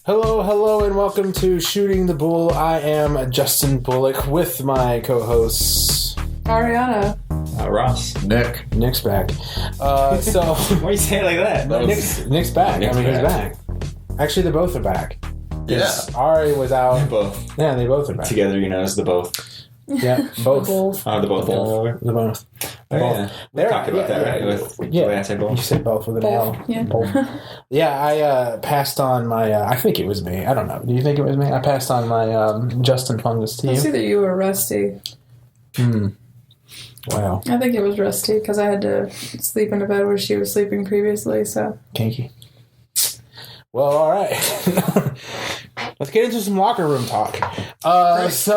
Hello, and welcome to Shooting the Bull. I am Justin Bullock with my co-hosts Ariana, Ross, Nick's back. Why you say it like that? Nick's back. Nick's he's back. back. Actually, they both are back. Yeah. Ari was out. Both. Yeah, they both are back. Together, as the both. Yeah, both. Oh, the both. The both. Oh, yeah. We talked about that, right? With the way I said both. You said both with an L. Yeah. Both. Yeah, I passed on my... I think it was me. I don't know. Do you think it was me? I passed on my Justin fungus to you. It's either you or Rusty. Wow. I think it was Rusty because I had to sleep in a bed where she was sleeping previously. So Kinky. Well, all right. Let's get into some locker room talk. Obviously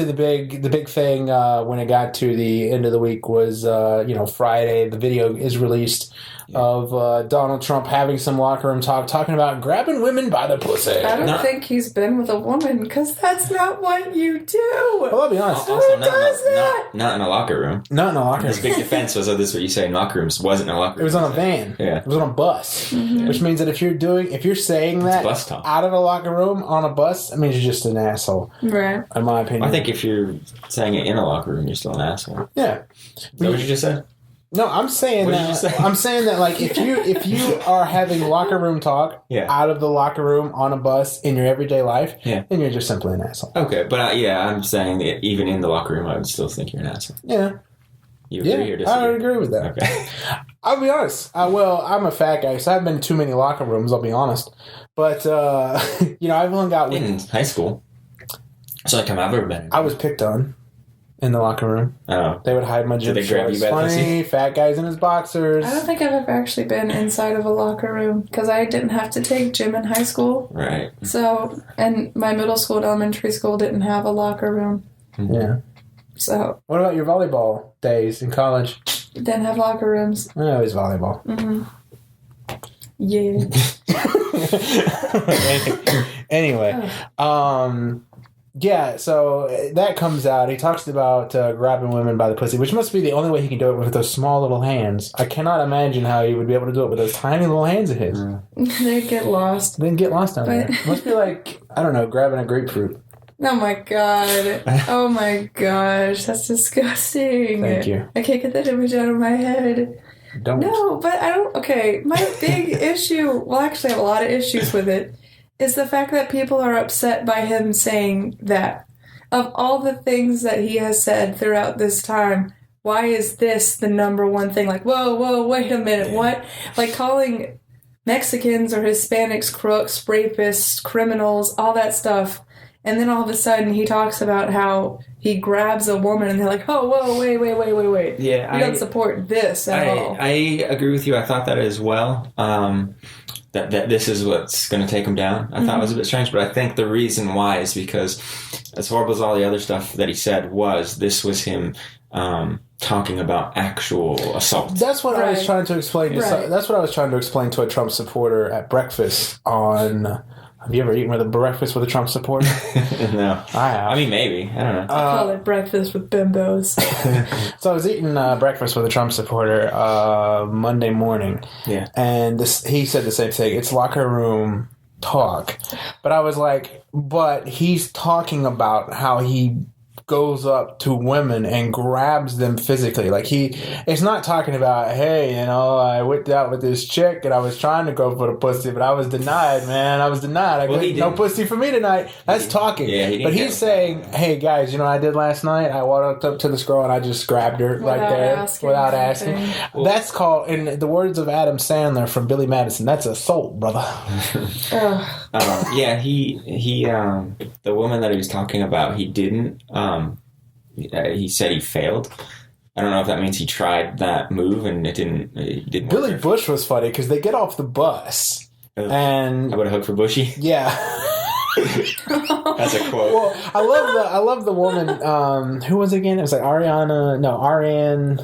the big thing when it got to the end of the week was, Friday. The video is released of Donald Trump having some locker room talk, talking about grabbing women by the pussy. I don't think he's been with a woman because that's not what you do. Well, I'll be honest. Who does that? Not in a locker room. Not in a locker room. His big defense was, this is what you say in locker rooms. Wasn't in a locker room. It was on a van. Yeah. It was on a bus. Mm-hmm. Which means that if you're saying that bus talk. out of a locker room on a bus, that means you're just an asshole. Right. In my opinion. I think if you're saying it in a locker room, you're still an asshole. Yeah. Is that what you just said? No, I'm saying What that. did you say? I'm saying that, like, if you are having locker room talk out of the locker room on a bus in your everyday life, then you're just simply an asshole. Okay, but I'm saying that even in the locker room, I would still think you're an asshole. Yeah. You agree or disagree? I would agree with that. Okay. I'll be honest. I'm a fat guy, so I haven't been to too many locker rooms, I'll be honest. But, I've hung out with... In high school. It's like I've ever been. I was picked on in the locker room. Oh. They would hide my gym Did they grab you by the Funny, fat guys in his boxers. I don't think I've ever actually been inside of a locker room because I didn't have to take gym in high school. Right. So, and my middle school and elementary school didn't have a locker room. Yeah. So. What about your volleyball days in college? Didn't have locker rooms. Oh, it was volleyball. Mm-hmm. Yeah. Anyway, so that comes out. He talks about grabbing women by the pussy, which must be the only way he can do it with those small little hands. I cannot imagine how he would be able to do it with those tiny little hands of his. They'd get lost. Then get lost down there. Must be like, I don't know, grabbing a grapefruit. Oh my god. Oh my gosh. That's disgusting. Thank you. I can't get that image out of my head. Don't. No, but I don't. Okay, my big issue, well, actually, I have a lot of issues with it, is the fact that people are upset by him saying that. Of all the things that he has said throughout this time, why is this the number one thing? Like, whoa, wait a minute, what? Like calling Mexicans or Hispanics crooks, rapists, criminals, all that stuff. And then all of a sudden he talks about how he grabs a woman and they're like, oh, whoa, wait. Yeah, we don't support this at all. I agree with you. I thought that as well. That this is what's going to take him down. I thought it was a bit strange, but I think the reason why is because as horrible as all the other stuff that he said this was him talking about actual assault. That's what I was trying to explain. That's what I was trying to explain to a Trump supporter at breakfast on... Have you ever eaten with a breakfast with a Trump supporter? No. I have. I mean, maybe. I don't know. I call it breakfast with bimbos. So I was eating breakfast with a Trump supporter Monday morning. Yeah. And he said the same thing. It's locker room talk. But I was like, but he's talking about how he goes up to women and grabs them physically. Like it's not talking about, hey, I whipped out with this chick and I was trying to go for the pussy, but I was denied, man. I was denied. No pussy for me tonight. That's talking. Yeah, but he's saying, hey, guys, what I did last night? I walked up to this girl and I just grabbed her right there without asking. Well, that's called, in the words of Adam Sandler from Billy Madison, that's assault, brother. He the woman that he was talking about, he didn't. He said he failed. I don't know if that means he tried that move and it didn't Billy Bush was funny because they get off the bus and... How about a hook for Bushy? Yeah. That's a quote. Well, I love the woman. Who was it again? It was like Ariana. No, Ariane.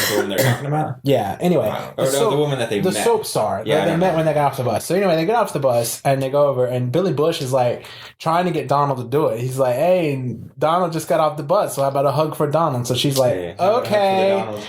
The woman they're talking about? Yeah. Anyway, Or no, the woman that they the met. soap star. Yeah, I they don't met know. when they got off the bus. So anyway, they get off the bus and they go over, and Billy Bush is like trying to get Donald to do it. He's like, "Hey, Donald just got off the bus, so how about a hug for Donald?" So she's like, Yeah, how about a hug for "Okay, Donald?"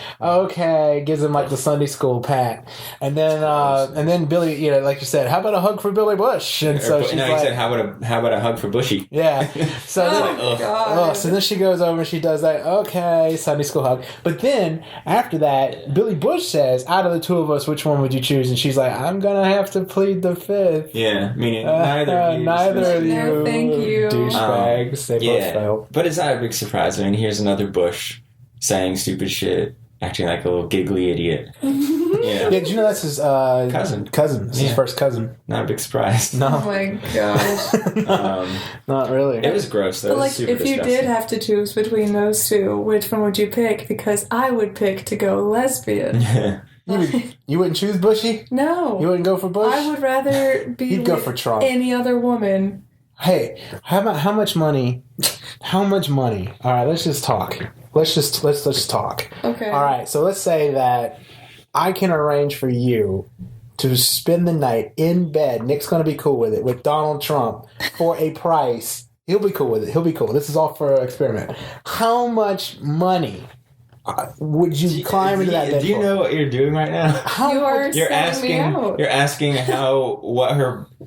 okay," gives him like the Sunday school pat, and then Billy, like you said, how about a hug for Billy Bush? And so she's he like, said, "How about a hug for Bushy?" yeah. So then, Oh, God. so then she goes over and she does that, okay, Sunday school hug. But then, after that, Billy Bush says, out of the two of us, which one would you choose? And she's like, I'm going to have to plead the fifth. Yeah, meaning neither of you. Neither of you. No, thank you. Douchebags. They both failed. But it's not a big surprise. I mean, here's another Bush saying stupid shit, acting like a little giggly idiot. Yeah, did you know that's his Cousin. It's his first cousin. Not a big surprise. Oh No, my gosh. not really. It was gross, though. But It was like, super if you disgusting. did have to choose between those two, which one would you pick? Because I would pick to go lesbian. You wouldn't choose Bushy? No. You wouldn't go for Bush? I would rather be You'd go with for Trump. any other woman. Hey, how much money? How much money? All right, let's just talk. Let's just talk. Okay. All right, so let's say that I can arrange for you to spend the night in bed. Nick's going to be cool with it with Donald Trump for a price. He'll be cool with it. He'll be cool. This is all for an experiment. How much money would you climb into that bed Do you for? know what you're doing right now? You are You're selling me asking. out. You're asking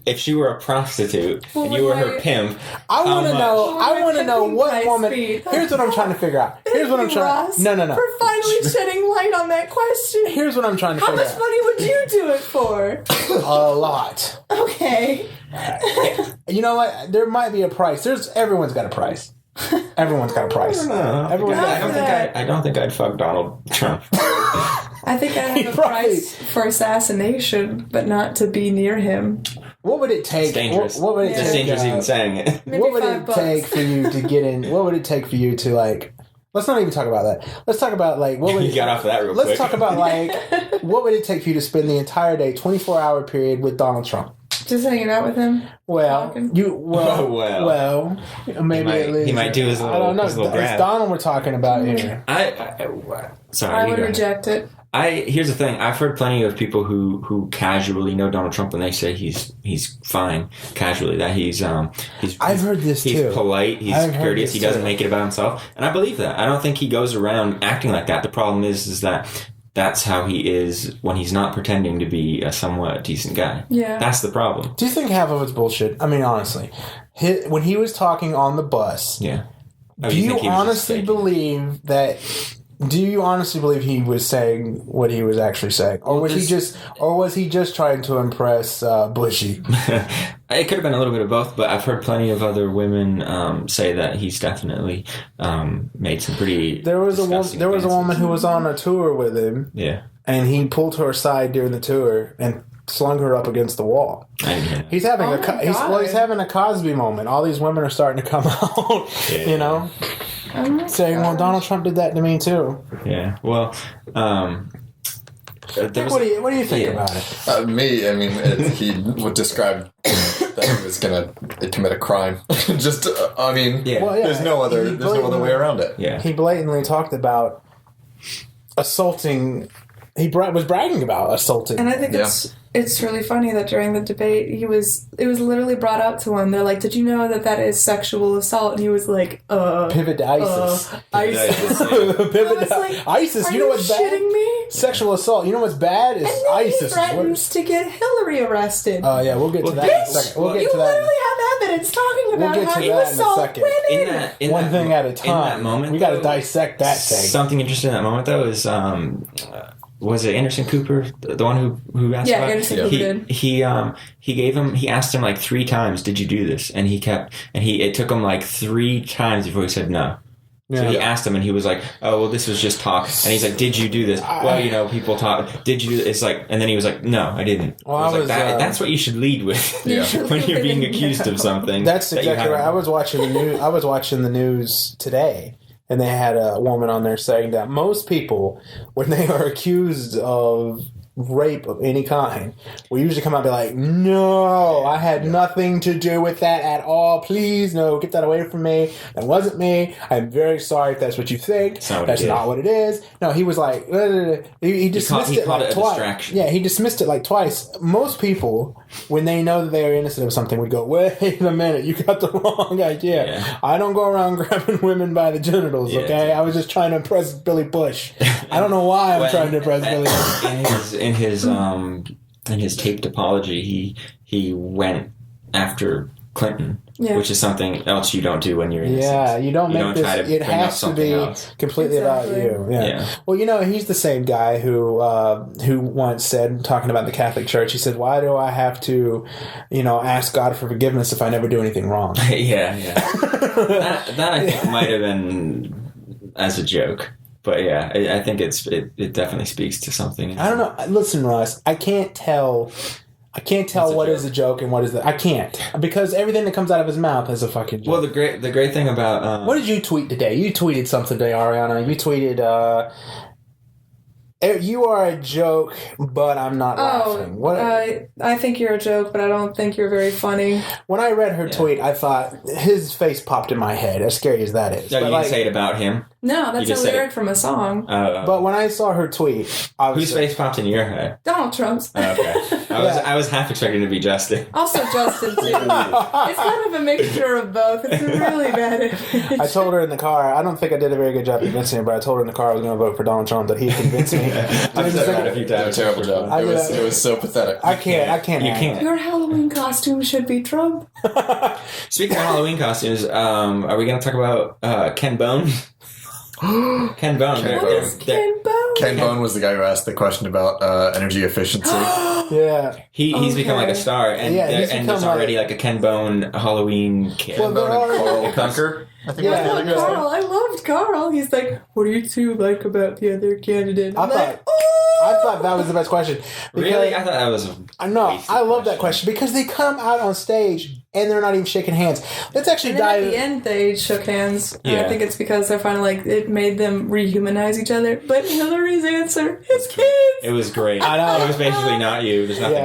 if she were a prostitute Well, and you were would her my- pimp. I how want to much? know. What I would want to my know picking what price woman. be? Here's what I'm trying to figure out. Here's what I'm Thank you, trying. Ross, No. For finally shedding light on that question. Here's what I'm trying to How figure much out. money would you do it for? A lot. Okay. You know what? There might be a price. Everyone's got a price. Everyone's got a price. Everyone's I got. don't think I'd fuck Donald Trump. I think I have a Probably. price for assassination, but not to be near him. What would it take? It's dangerous. What would it Yeah. It's take? dangerous even saying it. Maybe What would $5. it take for you to get in? What would it take for you to like? Let's not even talk about that. Let's talk about like what would You got off of that real Let's quick. talk about like what would it take for you to spend the entire day, 24-hour period with Donald Trump? Just hanging out with him. Well, Talking. well, maybe at least he might do his I little- don't know. his little It's grab. Donald we're talking about here. Sorry. I you would go ahead. reject it. Here's the thing. I've heard plenty of people who casually know Donald Trump and they say he's fine casually, that he's I've heard this he's too. polite, he's I've heard courteous, this he doesn't too. make it about himself, and I believe that. I don't think he goes around acting like that. The problem is that that's how he is when he's not pretending to be a somewhat decent guy. Yeah. That's the problem. Do you think half of it's bullshit? I mean, honestly, when he was talking on the bus, Yeah. Oh, do you think he was just honestly faking? believe that? Do you honestly believe he was saying what he was actually saying, or was he just trying to impress Bushy? It could have been a little bit of both, but I've heard plenty of other women say that he's definitely made some pretty. There was a disgusting woman advances. who was on a tour with him, Yeah, and he pulled her aside during the tour and slung her up against the wall. I didn't hear that. He's having Oh my God. he's having a Cosby moment. All these women are starting to come out, Yeah. you know, Oh my saying, "Well, gosh. Donald Trump did that to me too." Yeah. Well, there was, What do you think Yeah. about it? Me, I mean, he would describe that he was going to commit a crime. Just, I mean, Yeah. Well, yeah, there's no other way around it. yeah. He blatantly talked about assaulting. He was bragging about assaulting. And I think Yeah. it's really funny that during the debate it was literally brought up to him. They're like, "Did you know that is sexual assault?" And he was like, Pivot to ISIS. ISIS." Pivot I was to like, ISIS. Are You know what's bad? shitting me? Sexual assault. You know what's bad is And then ISIS. he is threatens worse. to get Hillary arrested. Oh yeah, we'll get to Well, that in a bitch, second. We'll get you to that. literally have evidence talking about get how to he that was in a assault second. women. One thing at a time. In that moment, we got to though, dissect that thing. Something interesting in that moment, though, is was it Anderson Cooper, the one who asked Yeah, about it? Anderson Cooper did. He asked him like 3 times, "Did you do this?" And it took him like 3 times before he said no. So Yeah. he asked him, and he was like, "Oh, well, this was just talk." And he's like, "Did you do this?" Well, people talk. Did you? It's like, and then he was like, "No, I didn't." Well, I was I like, was, that's what you should lead with Yeah. when you're being accused of something. That's that you exactly right. haven't- I was watching the news. I was watching the news today, and they had a woman on there saying that most people, when they are accused of rape of any kind, we usually come out and be like, no, I had nothing to do with that at all. Please, no, get that away from me. That wasn't me. I'm very sorry if that's what you think. That's not what it is. No, he was like, he dismissed it like twice. Distraction. Yeah, he dismissed it like twice. Most people, when they know that they are innocent of something, would go, wait a minute, you got the wrong idea. Yeah. I don't go around grabbing women by the genitals, okay? I was just trying to impress Billy Bush. I don't know why I'm trying to impress Billy Bush. In his taped apology, he went after Clinton, which is something else you don't do when you're innocent. Yeah, you don't make this. It has to be completely about you. Yeah. Well, he's the same guy who once said, talking about the Catholic Church, he said, "Why do I have to, ask God for forgiveness if I never do anything wrong?" Yeah. that I think might have been as a joke. But yeah, I think it definitely speaks to something. I don't know. Listen, Russ, I can't tell what is a joke and what is I can't, because everything that comes out of his mouth is a fucking joke. Well, the great thing about what did you tweet today? You tweeted something today, Ariana. You tweeted you are a joke, but I'm not laughing. What? I think you're a joke, but I don't think you're very funny. When I read her tweet, I thought his face popped in my head, as scary as that is. No, you didn't say it about him? No, that's a lyric from a song. But when I saw her tweet... Whose face popped in your head? Donald Trump's. Okay. I was half expecting to be Justin. Also Justin, too. It's kind of a mixture of both. It's a really bad image. I told her in the car, I don't think I did a very good job convincing her, but I told her in the car I was going to vote for Donald Trump, that he convinced me. I've said that a few times. Terrible job. It was so pathetic. I can't. You can't. Your Halloween costume should be Trump. Speaking of Halloween costumes, are we going to talk about Ken Bone? Ken Bone. Ken Bone was the guy who asked the question about energy efficiency. Yeah. He's become like a star, and there's already like a Ken Bone Halloween kid. Ken Bone and Carl Tucker. I think Carl. I loved Carl. He's like, what do you two like about the other candidate? I thought that was the best question. Really? I thought that was I love that question because they come out on stage and they're not even shaking hands. Let's actually dive... At the end, they shook hands. Yeah. I think it's because they're finally it made them rehumanize each other. But Hillary's answer, his kids. It was great. I know. It was basically not you. There's nothing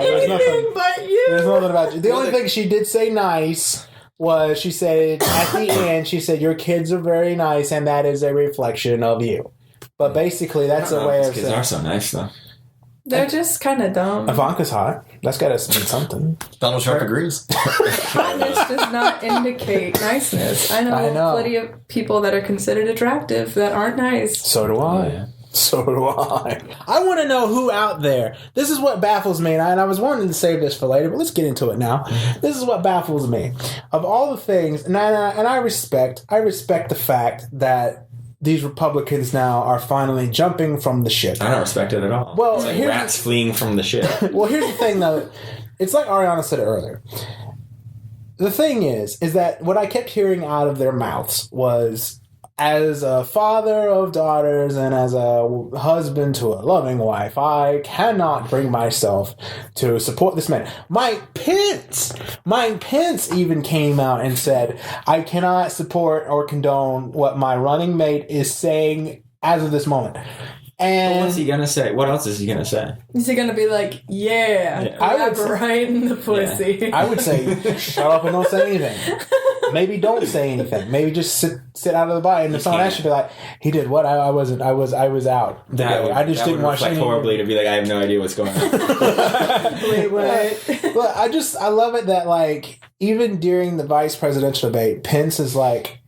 but you. There's nothing about you. The only thing she did say nice was she said, at the end, she said, your kids are very nice and that is a reflection of you. But basically, that's a way of saying... Kids are so nice, though. They're just kind of dumb. Ivanka's hot. That's got to mean something. Donald Trump agrees. Hotness does not indicate niceness. I know plenty of people that are considered attractive that aren't nice. So do I. Yeah. So do I. I want to know who out there. This is what baffles me, and I was wanting to save this for later, but let's get into it now. This is what baffles me. Of all the things, and I respect the fact that these Republicans now are finally jumping from the ship. I don't respect it at all. Well, it's like rats fleeing from the ship. Well, here's the thing, though. It's like Ariana said it earlier. The thing is that what I kept hearing out of their mouths was, as a father of daughters and as a husband to a loving wife, I cannot bring myself to support this man. Mike Pence even came out and said, I cannot support or condone what my running mate is saying as of this moment. And what's he gonna say? What else is he gonna say? Is he gonna be like, I would right in the pussy? Yeah. I would say, shut up and don't say anything. Maybe don't say anything. Maybe just sit out of the body. And if someone asks you, be like, he did what? I was out. I just didn't watch anything. Horribly to be like, I have no idea what's going on. Wait, what? But I love it that, like, even during the vice presidential debate, Pence is like,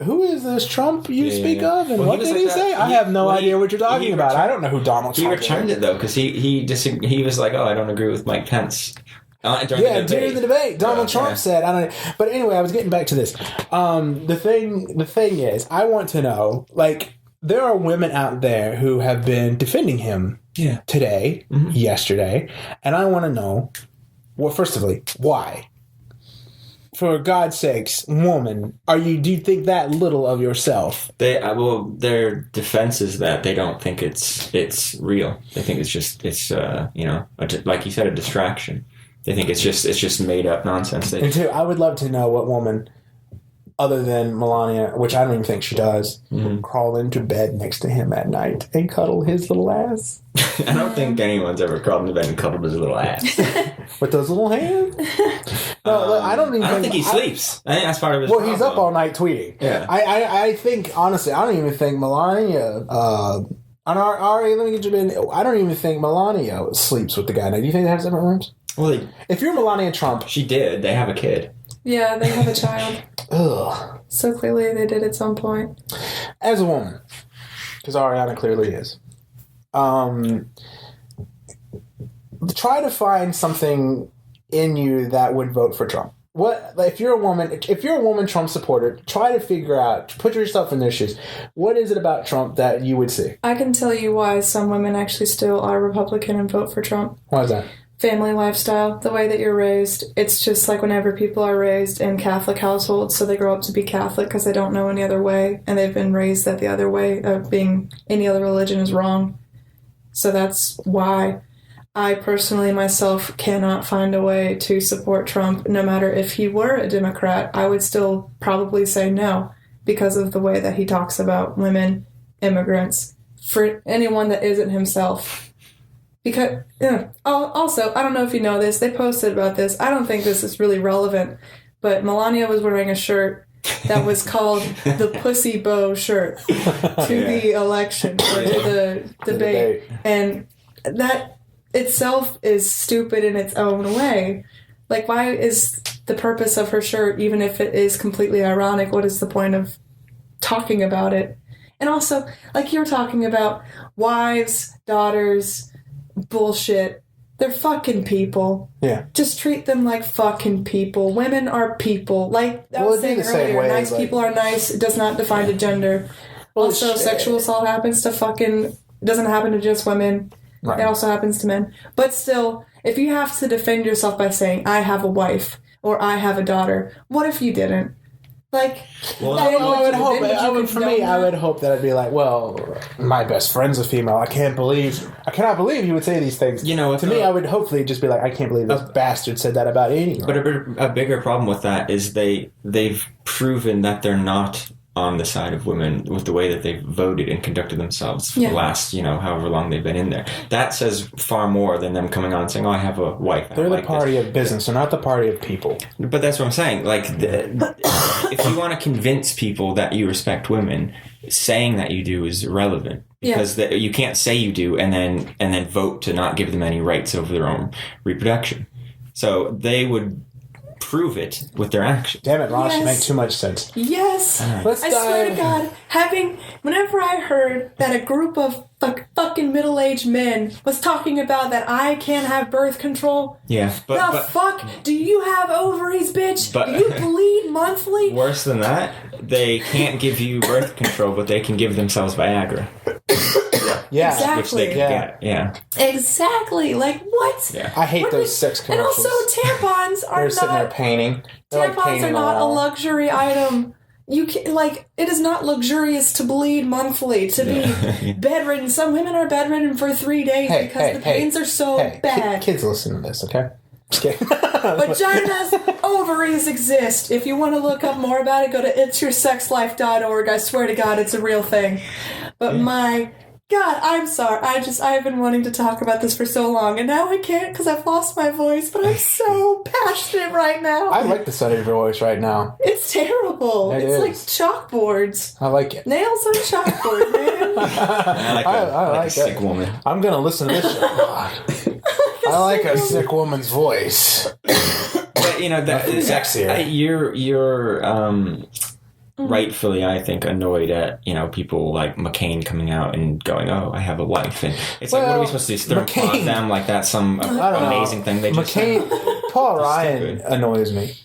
who is this Trump you speak of? And what did he say? I have no idea what you're talking about. I don't know who Donald Trump is. He returned it, though, because he was like, I don't agree with Mike Pence. During the debate, Donald Trump said, I don't know. But anyway, I was getting back to this. The thing is, I want to know, like, there are women out there who have been defending him today, yesterday, and I want to know, well, first of all, why? For God's sakes, woman, do you think that little of yourself? Their defense is that they don't think it's real. They think it's like you said, a distraction. They think it's just made up nonsense. And two, I would love to know what woman other than Melania, which I don't even think she does, crawl into bed next to him at night and cuddle his little ass. I don't think anyone's ever crawled into bed and cuddled his little ass. With those little hands? No, I don't think he sleeps. I think that's part of his Well, problem. he's up all night tweeting. Yeah. I think, honestly, I don't even think Melania... Ari, let me get you in. I don't even think Melania sleeps with the guy. Now, do you think they have separate rooms? Well, If you're Melania Trump... she did. They have a kid. Yeah, they have a child. Ugh. So clearly they did at some point. As a woman, because Ariana clearly is, try to find something in you that would vote for Trump. What if you're a woman? If you're a woman Trump supporter, try to figure out, put yourself in their shoes. What is it about Trump that you would see? I can tell you why some women actually still are Republican and vote for Trump. Why is that? Family lifestyle, the way that you're raised. It's just like whenever people are raised in Catholic households, so they grow up to be Catholic because they don't know any other way, and they've been raised that the other way of being any other religion is wrong. So that's why I personally myself cannot find a way to support Trump. No matter if he were a Democrat, I would still probably say no because of the way that he talks about women, immigrants, for anyone that isn't himself. Because, also, I don't know if you know this, they posted about this. I don't think this is really relevant, but Melania was wearing a shirt that was called the Pussy Bow shirt to the election, or to the debate. And that itself is stupid in its own way. Like, why is the purpose of her shirt, even if it is completely ironic, what is the point of talking about it? And also, like you're talking about, wives, daughters... bullshit. They're fucking people. Yeah. Just treat them like fucking people. Women are people. Like I was saying earlier, nice people are nice. It does not define a gender. Also, sexual assault happens to doesn't happen to just women. Right. It also happens to men. But still, if you have to defend yourself by saying, I have a wife, or I have a daughter, what if you didn't? Like, I would hope. I would hope that I'd be like, well, my best friend's a female. I cannot believe you would say these things. You know, to me, I would hopefully just be like, I can't believe this bastard said that about anyone. But a bigger problem with that is they've proven that they're not on the side of women with the way that they've voted and conducted themselves for the last, however long they've been in there. That says far more than them coming on and saying, oh, I have a wife. They're the party of business. They're not the party of people. But that's what I'm saying. Like, if you want to convince people that you respect women, saying that you do is irrelevant. Because you can't say you do and then vote to not give them any rights over their own reproduction. So they would... prove it with their actions. Damn it, Ross, you make too much sense. Yes. I swear to God, whenever I heard that a group of fucking middle-aged men was talking about that I can't have birth control. Yeah. But fuck? Do you have ovaries, bitch? Do you bleed monthly? Worse than that, they can't give you birth control, but they can give themselves Viagra. Yeah, exactly. Which they can get. Yeah, exactly. Like what? Yeah. I hate those sex commercials. And also, tampons are They're sitting there painting. Tampons are not a luxury item. You can, it is not luxurious to bleed monthly, to be bedridden. Some women are bedridden for 3 days because the pains are so bad. Kids listen to this, okay? Just kidding. Vaginas, ovaries exist. If you want to look up more about it, go to it'sYourSexLife.org. I swear to God, it's a real thing. But my God, I'm sorry. I've been wanting to talk about this for so long, and now I can't because I've lost my voice, but I'm so passionate right now. I like the sound of your voice right now. It's terrible. It's like chalkboards. I like it. Nails on chalkboard, man. I like a sick woman. I'm going to listen to this show. I like a sick woman's voice. But, that's sexier. You're rightfully, I think, annoyed at, people like McCain coming out and going, oh, I have a wife. And it's what are we supposed to do? Throw on them like that's some amazing thing they just said? Paul Ryan annoys me.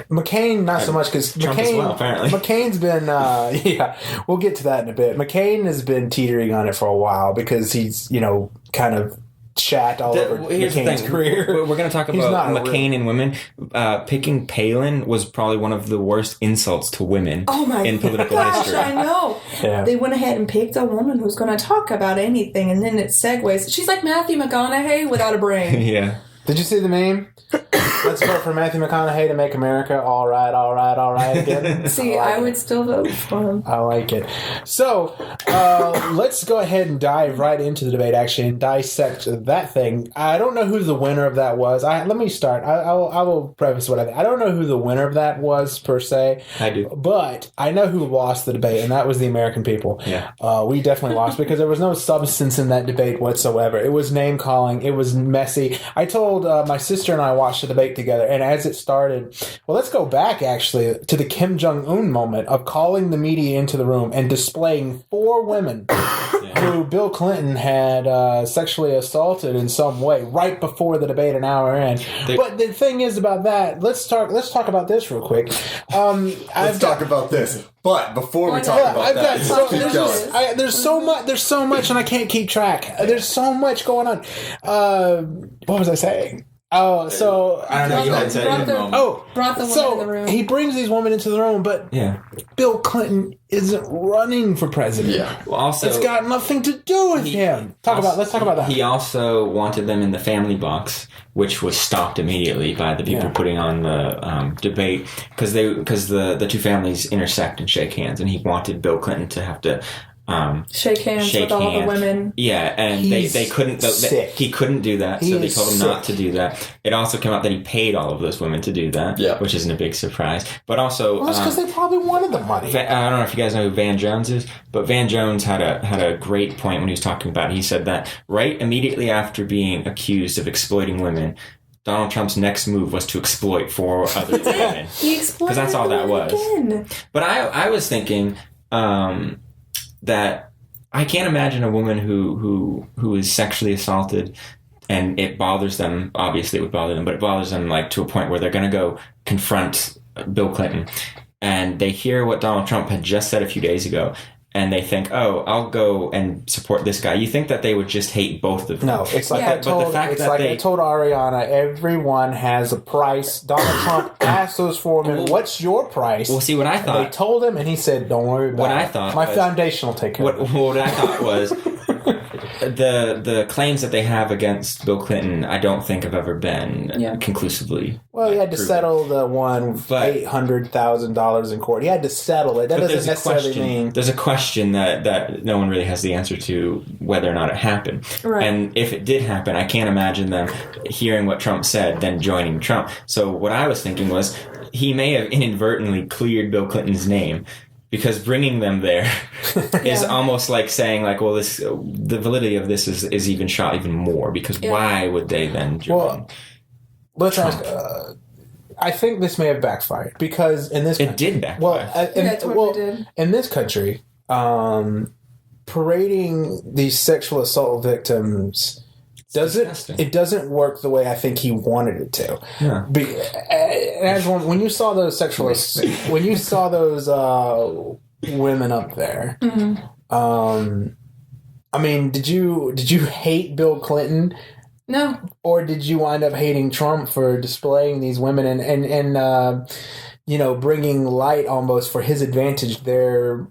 McCain, not so much, because McCain, apparently. McCain's been, we'll get to that in a bit. McCain has been teetering on it for a while because he's, kind of shat all over McCain's career. We're going to talk about McCain and women. Picking Palin was probably one of the worst insults to women in political history. I know. Yeah. They went ahead and picked a woman who's going to talk about anything, and then it segues. She's like Matthew McConaughey without a brain. Yeah. Did you see the meme? Let's vote for Matthew McConaughey to make America all right, all right, all right again. See, I would still vote for him. I like it. So, let's go ahead and dive right into the debate, actually, and dissect that thing. I don't know who the winner of that was. Let me start. I will preface what I think. I don't know who the winner of that was, per se. I do. But I know who lost the debate, and that was the American people. Yeah. We definitely lost because there was no substance in that debate whatsoever. It was name-calling. It was messy. I told my sister and I watched the debate together, and as it started, well, let's go back, actually, to the Kim Jong-un moment of calling the media into the room and displaying 4 women who Bill Clinton had sexually assaulted in some way right before the debate, an hour in. But the thing is about that, let's talk about this real quick. Let's talk about this. But before we talk about that, keep going. There's so much, and I can't keep track. There's so much going on. What was I saying? Oh, so I don't know. You had said in the moment. Brought the woman in the room. He brings these women into the room, but Bill Clinton isn't running for president. Yeah. Well, also, it's got nothing to do with him. Let's talk about that. He also wanted them in the family box, which was stopped immediately by the people putting on the debate because the two families intersect and shake hands, and he wanted Bill Clinton to have to. Shake hands with all the women. Yeah, and they couldn't. He couldn't do that, so they told him not to do that. It also came out that he paid all of those women to do that, which isn't a big surprise. But also, it's because they probably wanted the money. I don't know if you guys know who Van Jones is, but Van Jones had a great point when he was talking about it. He said that right immediately after being accused of exploiting women, Donald Trump's next move was to exploit 4 other women. He exploited because that's all that was. Again. But I was thinking. That I can't imagine a woman who is sexually assaulted and it bothers them. Obviously, it would bother them, but it bothers them like to a point where they're going to go confront Bill Clinton, and they hear what Donald Trump had just said a few days ago, and they think, "Oh, I'll go and support this guy." You think that they would just hate both of them? No, it's like I told Ariana. Everyone has a price. Donald Trump asked those 4 men, "What's your price?" Well, see what I thought. And they told him, and he said, "Don't worry about it." What I thought, my foundation will take care of it. What I thought was. The claims that they have against Bill Clinton, I don't think have ever been conclusively. Well, he had to settle the one $800,000 in court. He had to settle it. That doesn't necessarily mean there's a question that no one really has the answer to whether or not it happened. Right. And if it did happen, I can't imagine them hearing what Trump said, then joining Trump. So what I was thinking was he may have inadvertently cleared Bill Clinton's name. Because bringing them there is almost like saying, like, well, the validity of this is even shot even more. Because why would they then join? Well, let's Trump? ask. I think this may have backfired because in this country, it did backfire. In this country, parading these sexual assault victims. It doesn't work the way I think he wanted it to. Yeah. When you saw those women up there, I mean, did you hate Bill Clinton? No. Or did you wind up hating Trump for displaying these women and bringing light almost for his advantage their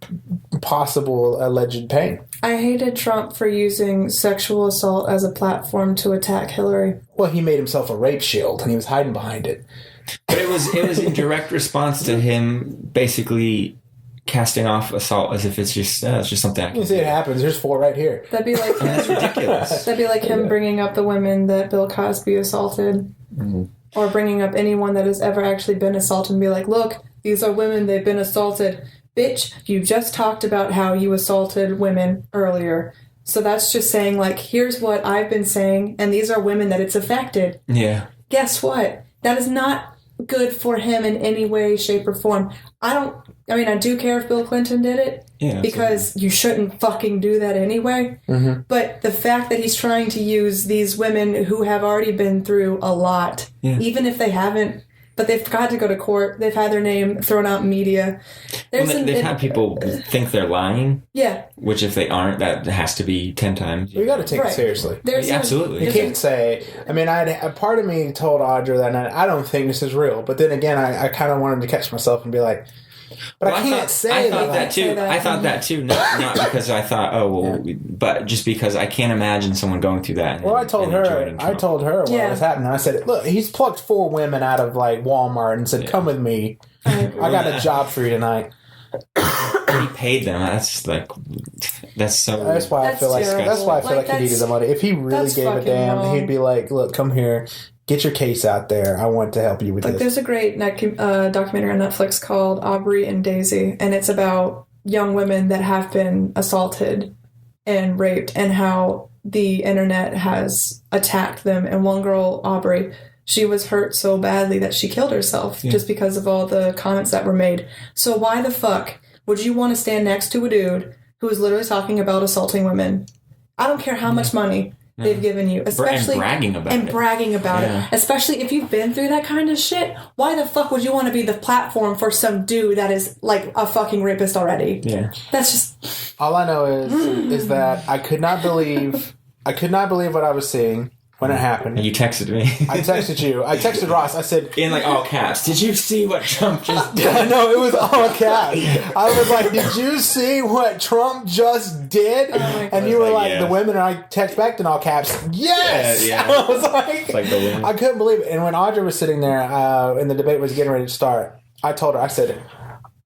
possible alleged pain? I hated Trump for using sexual assault as a platform to attack Hillary. Well, he made himself a rape shield, and he was hiding behind it. But it was in direct response to him basically casting off assault as if it's just something I can You see, it happens. There's 4 right here. That'd be like that's ridiculous. That'd be like him bringing up the women that Bill Cosby assaulted. Mm-hmm. Or bringing up anyone that has ever actually been assaulted and be like, look, these are women, they've been assaulted. Bitch, you just talked about how you assaulted women earlier. So that's just saying, like, here's what I've been saying, and these are women that it's affected. Yeah. Guess what? That is not good for him in any way, shape, or form. I do care if Bill Clinton did it. Yeah, because you shouldn't fucking do that anyway. Mm-hmm. But the fact that he's trying to use these women who have already been through a lot, even if they haven't, but they've got to go to court, they've had their name thrown out in media. They've had people think they're lying. Yeah. Which if they aren't, that has to be 10 times. You got to take it seriously. Absolutely. You can't say, a part of me told Audra that night, I don't think this is real. But then again, I kind of wanted to catch myself and be like, But Well, I can't say I that. thought that too. say that. I thought that too. Not because I thought, not because I thought, but just because I can't imagine someone going through that. Well, I told her what Yeah. was happening. I said, look, he's plucked 4 women out of like Walmart and said, come with me. I got a job for you tonight. He paid them. That's so. That's why I feel like terrible. that's why I feel like he That's- needed the money. If he really that's gave a fucking damn, wrong. he'd be like, look, come here, get your case out there. I want to help you with Like, this. there's a great documentary on Netflix called Aubrey and Daisy, and it's about young women that have been assaulted and raped and how the internet has attacked them. And one girl, Aubrey, she was hurt so badly that she killed herself just because of all the comments that were made. So why the fuck would you want to stand next to a dude who is literally talking about assaulting women? I don't care how much money they've given you, especially and bragging about it. Especially if you've been through that kind of shit. Why the fuck would you want to be the platform for some dude that is like a fucking rapist already? Yeah. That's just All I know is that I could not believe what I was seeing when it happened. And you texted me. I texted you. I texted Ross. I said, In like all caps. Did you see what Trump just did? no, it was all caps. I was like, did you see what Trump just did? And you were like, yes. the women, and I text back in all caps, yes! Yeah. I was like, Like the women. I couldn't believe it. And when Audrey was sitting there and the debate was getting ready to start, I told her, I said,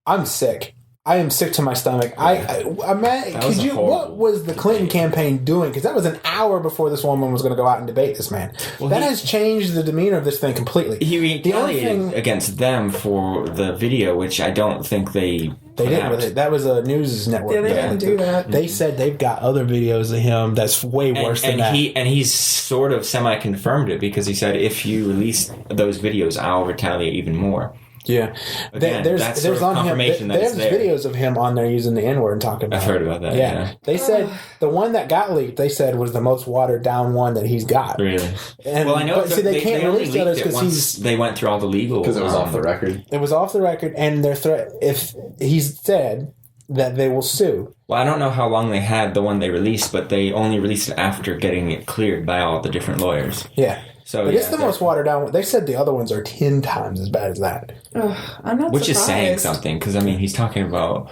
I'm sick. I am sick to my stomach. I'm mad. What was the Clinton campaign doing? Because that was an hour before this woman was going to go out and debate this man. Well, that has changed the demeanor of this thing completely. He retaliated against them for the video, which I don't think they didn't with it. That was a news network. yeah, they didn't do that. They said they've got other videos of him that's way worse than that. He's sort of semi-confirmed it because he said, if you release those videos, I'll retaliate even more. Yeah, Again, there's sort of on confirmation him. that There's it's there. videos of him on there using the N-word and talking about. I've heard about that. Yeah. They said the one that got leaked. They said was the most watered down one that he's got. Really? And, Well, I know. But see, they can't only release the others leaked it because once they went through all the legal. Because it was off the record. It was off the record, and their threat. If he's said that they will sue. Well, I don't know how long they had the one they released, but they only released it after getting it cleared by all the different lawyers. Yeah. So, but it's the most watered down one. They said the other ones are 10 times as bad as that. I'm not Which surprised. is saying something, because, I mean, he's talking about...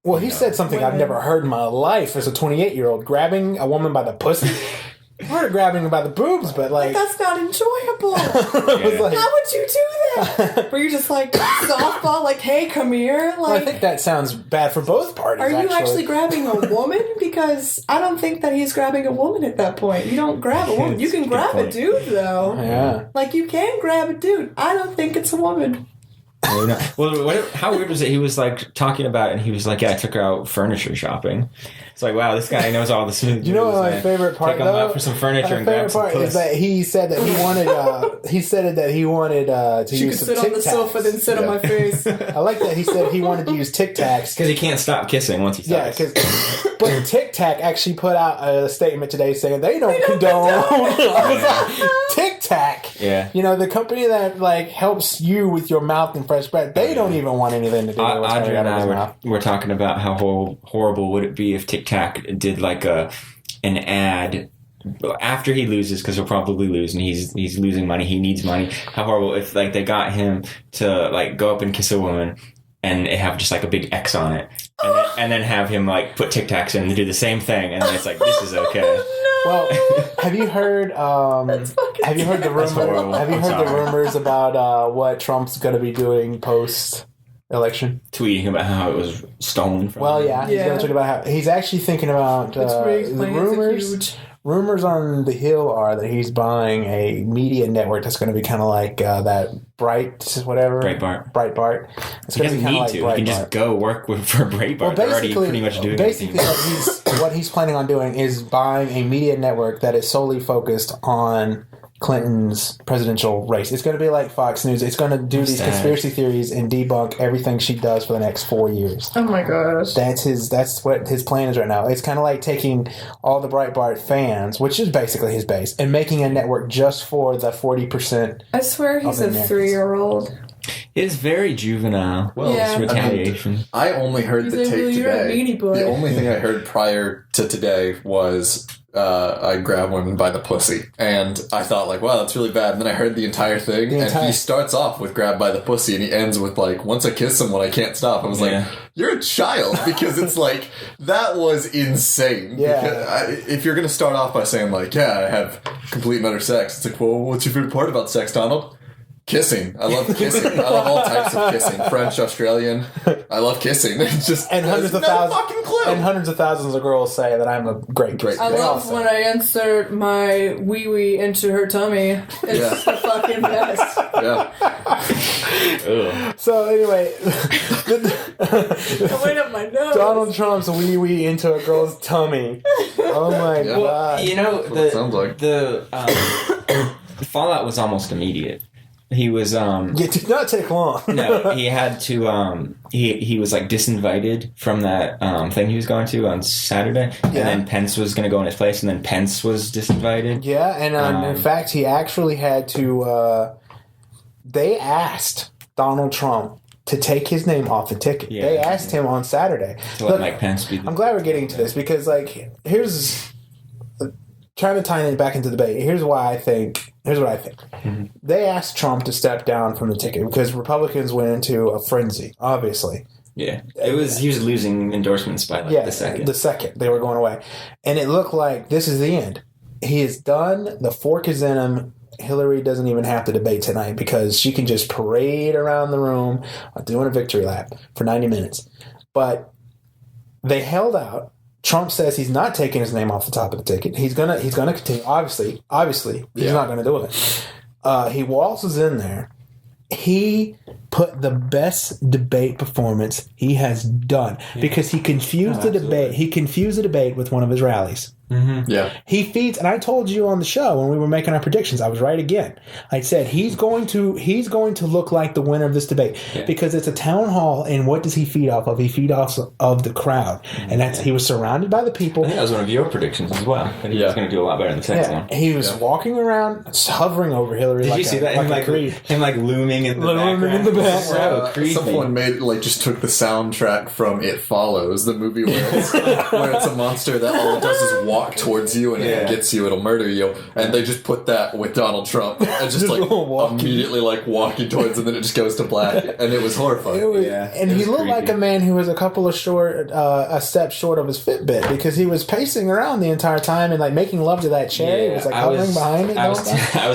Well, he said something I've never heard in my life as a 28-year-old. Grabbing a woman by the pussy. I heard of grabbing her by the boobs, but like... That's not enjoyable. I was like, How would you do that? Were you just like softball, like, hey, come here? well, I Like, think that sounds bad for both parties, are you actually grabbing a woman? Because I don't think that he's grabbing a woman at that point. You don't grab a woman. You can grab a dude, though. Yeah. Like, you can grab a dude. I don't think it's a woman. Well, how weird was it? He was like talking about it, and he was like, "Yeah, I took her out furniture shopping." It's like, wow, this guy knows all the smooth. You know moves, what my man. favorite part Take him out for some furniture and grab some is that he said that he wanted. He said that he wanted to She use could some sit on the Tic sofa, Tacs. then sit on my face. I like that he said he wanted to use Tic Tacs. because he can't stop kissing once he Yeah, starts. but Tic Tac actually put out a statement today saying they don't condone. I was like, Tic Tac. Yeah. You know, the company that like helps you with your mouth and fresh breath, they don't even want anything to do with what's Audrey coming out and of his I mouth. were talking about how horrible would it be if Tic Tac did like an ad after he loses, because he'll probably lose and he's losing money, he needs money. How horrible if like they got him to like go up and kiss a woman and it have just like a big X on it, and then have him like put Tic Tacs in and do the same thing, and then it's like, this is okay. Well, have you heard? Have you heard the rumor? horrible. Have you I'm heard the sorry. rumors about what Trump's going to be doing post election? Tweeting about how it was stolen from Well, him. yeah, he's going to talk about how he's actually thinking about the rumors. Rumors on the Hill are that he's buying a media network that's going to be kind of like that Breitbart. It's He going to be doesn't kind of need like to. He Breitbart. can just go work for Breitbart. Well, They're already pretty much doing basically what he's planning on doing is buying a media network that is solely focused on Clinton's presidential race. It's going to be like Fox News. It's going to do these conspiracy theories and debunk everything she does for the next 4 years. Oh my gosh. That's what his plan is right now. It's kind of like taking all the Breitbart fans, which is basically his base, and making a network just for the 40%. I swear he's a 3-year-old. It's very juvenile. Well, Yeah. it's retaliation. I only heard the tape You're a today. meanie boy. The only thing I heard prior to today was I grab women by the pussy. And I thought, like, wow, that's really bad. And then I heard the entire thing, and he starts off with grab by the pussy, and he ends with, like, once I kiss someone, I can't stop. I was like, you're a child, because it's like, that was insane. Yeah. If you're going to start off by saying, like, yeah, I have complete and utter sex, it's like, well, what's your favorite part about sex, Donald? Kissing. I love kissing. I love all types of kissing. French, Australian. I love kissing. It's just and hundreds of thousands, fucking clue. And hundreds of thousands of girls say that I'm a great kisser. I love when I insert my wee wee into her tummy. It's the fucking best. Yeah. So anyway, Going up my nose. Donald Trump's wee wee into a girl's tummy. Oh my god! Well, you know, it sounds like. the fallout was almost immediate. He was It did not take long. no, he had to he was like disinvited from that thing he was going to on Saturday, and then Pence was going to go in his place, and then Pence was disinvited. Yeah, and in fact, he actually had to. They asked Donald Trump to take his name off the ticket. Yeah. They asked him on Saturday To let Mike Pence be. I'm glad we're getting to this because, like, here's trying to tie it back into the debate. Here's what I think. Mm-hmm. They asked Trump to step down from the ticket because Republicans went into a frenzy, obviously. Yeah, he was losing endorsements by the second. The second they were going away, and it looked like this is the end. He is done. The fork is in him. Hillary doesn't even have to debate tonight because she can just parade around the room doing a victory lap for 90 minutes. But they held out. Trump says he's not taking his name off the top of the ticket. He's gonna continue. Obviously, he's not gonna do it. He waltzes in there. He put the best debate performance he has done because he confused the debate. He confused the debate with one of his rallies. Mm-hmm. Yeah. He feeds, and I told you on the show when we were making our predictions, I was right again. I said he's going to look like the winner of this debate because it's a town hall, and what does he feed off of? He feeds off of the crowd, and he was surrounded by the people. I think that was one of your predictions as well. That he was going to do a lot better in the second one. He was walking around, hovering over Hillary. Did you see that? Him like looming in the background. So creepy. Someone just took the soundtrack from It Follows, the movie where it's a monster that all it does is walk towards you, and if it gets you, it'll murder you. And they just put that with Donald Trump, and just like immediately like walking towards, and then it just goes to black, and it was horrifying. He looked like a man who was a couple of a step short of his Fitbit because he was pacing around the entire time and like making love to that chair. He was like hovering behind it. I was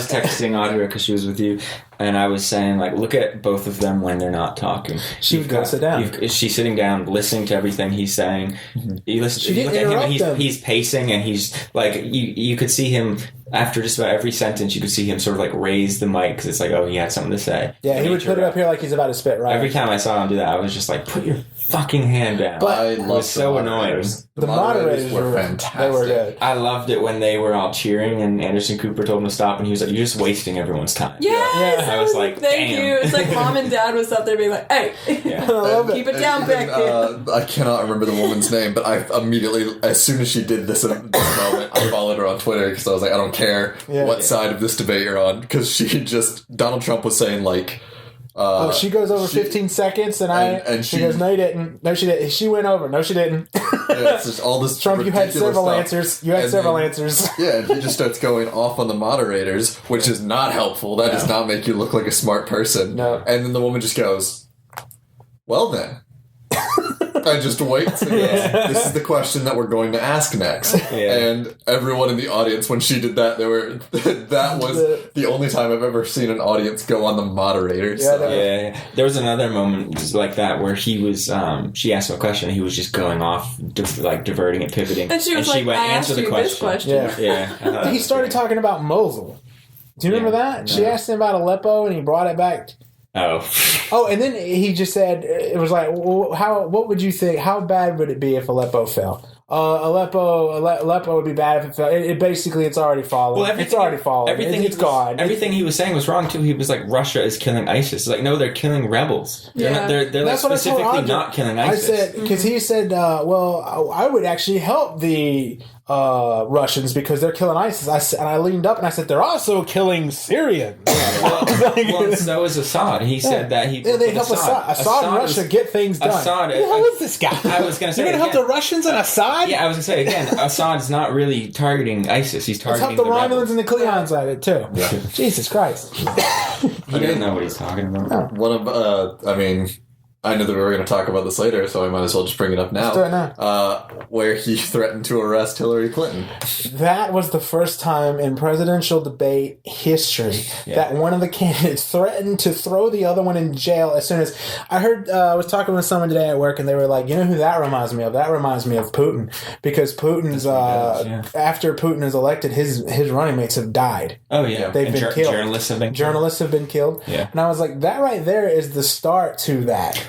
texting Audra because she was with you. And I was saying, like, look at both of them when they're not talking. She would go sit down. She's sitting down, listening to everything he's saying. Mm-hmm. You look at him, he's pacing, and he's, like, you could see him, after just about every sentence, you could see him sort of, like, raise the mic, because it's like, oh, he had something to say. Yeah, he would put it up here like he's about to spit, right? Every time I saw him do that, I was just like, put your fucking hand down. But I was so annoying. The moderators were fantastic. They were good. I loved it when they were all cheering, and Anderson Cooper told him to stop, and he was like, you're just wasting everyone's time. Yes! I was like, thank you. It's like mom and dad was up there being like, hey, keep it down back there. I cannot remember the woman's name, but I immediately, as soon as she did this moment, I followed her on Twitter because I was like, I don't care what side of this debate you're on, because Donald Trump was saying like, she goes over 15 seconds, and she goes, no, you didn't. No, she didn't. She went over. No, she didn't. It's just all this Trump, you had several answers. You had several answers. Yeah, and he just starts going off on the moderators, which is not helpful. That does not make you look like a smart person. No. And then the woman just goes, well then. I just wait. This is the question that we're going to ask next. And everyone in the audience, when she did that, that was the only time I've ever seen an audience go on the moderators. There was another moment like that where he was, she asked him a question, and he was just going off, like diverting and pivoting. And she was like, I asked you this question. He started talking about Mosul. Do you remember that? No. She asked him about Aleppo, and he brought it back. Oh, and then he just said, it was like, what would you think, how bad would it be if Aleppo fell? Aleppo would be bad if it fell. It's already fallen. Well, it's already fallen. It's gone. Everything he was saying was wrong, too. He was like, Russia is killing ISIS. It's like, no, they're killing rebels. They're like specifically not killing ISIS. I said, because he said, well, I would actually help the Russians because they're killing ISIS. And I leaned up and I said, they're also killing Syrians. Well, so is Assad. He said that he. They help Assad and Russia get things done. Assad, Who the hell is this guy? I was going to say. You're going to help the Russians and Assad? Yeah, I was going to say again. Assad's not really targeting ISIS. He's targeting Let's help the rebels. Romulans and the Cleons at it too. Yeah. Jesus Christ. He doesn't know what he's talking about. One of, I know that we were going to talk about this later, so I might as well just bring it up now. Let's do it now. Where he threatened to arrest Hillary Clinton. That was the first time in presidential debate history that one of the candidates threatened to throw the other one in jail as soon as... I heard, I was talking with someone today at work and they were like, you know who that reminds me of? That reminds me of Putin. Because Putin's, after Putin is elected, his running mates have died. Oh, yeah. They've been killed. Journalists have been killed. Journalists have been killed. Yeah. And I was like, that right there is the start to that.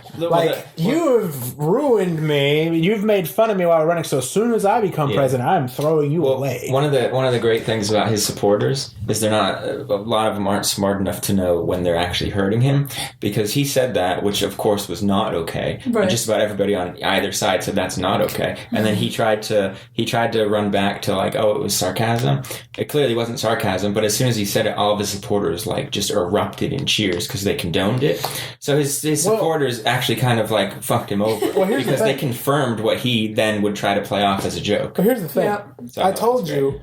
You have ruined me. You've made fun of me while running. So as soon as I become president, I'm throwing you away. One of the great things about his supporters is they're not. A lot of them aren't smart enough to know when they're actually hurting him, because he said that, which of course was not okay. Right. And just about everybody on either side said that's not okay. And then he tried to run back to like, oh, it was sarcasm. It clearly wasn't sarcasm, but as soon as he said it, all of his supporters like just erupted in cheers because they condoned it. So his supporters actually kind of like fucked him over because they confirmed what he then would try to play off as a joke. But here's the thing. Yeah. So I told you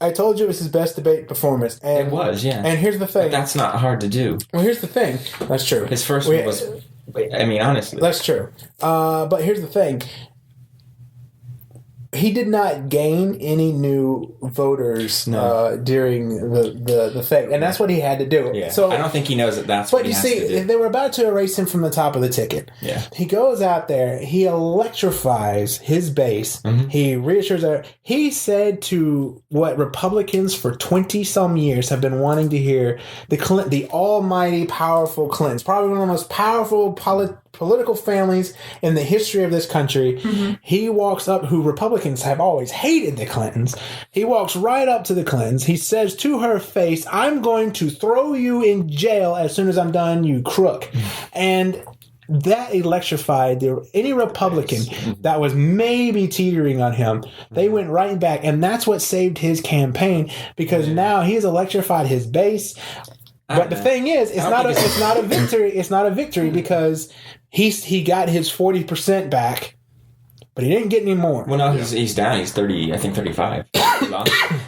it was his best debate performance. And it was, yeah. And here's the thing. But that's not hard to do. Well, here's the thing. That's true. His first one was, I mean, honestly. That's true. But here's the thing. He did not gain any new voters during the thing, and that's what he had to do. Yeah. So I don't think he knows that that's what he has to do. But you see, they were about to erase him from the top of the ticket. Yeah. He goes out there, he electrifies his base, he reassures her. He said to what Republicans for 20-some years have been wanting to hear, the almighty, powerful Clintons, probably one of the most powerful political families in the history of this country. He walks up, who Republicans have always hated the Clintons. He walks right up to the Clintons. He says to her face, I'm going to throw you in jail as soon as I'm done, you crook. And that electrified any Republican that was maybe teetering on him. They went right back, and that's what saved his campaign, because now he's electrified his base. But the thing is, it's not a victory. It's not a victory because he got his 40% back, but he didn't get any more. Well, no, he's down. He's 30. I think 35. Well,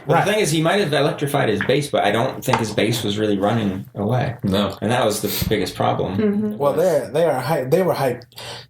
Right. The thing is, he might have electrified his base, but I don't think his base was really running away. No, and that was the biggest problem. Well, they were hyped.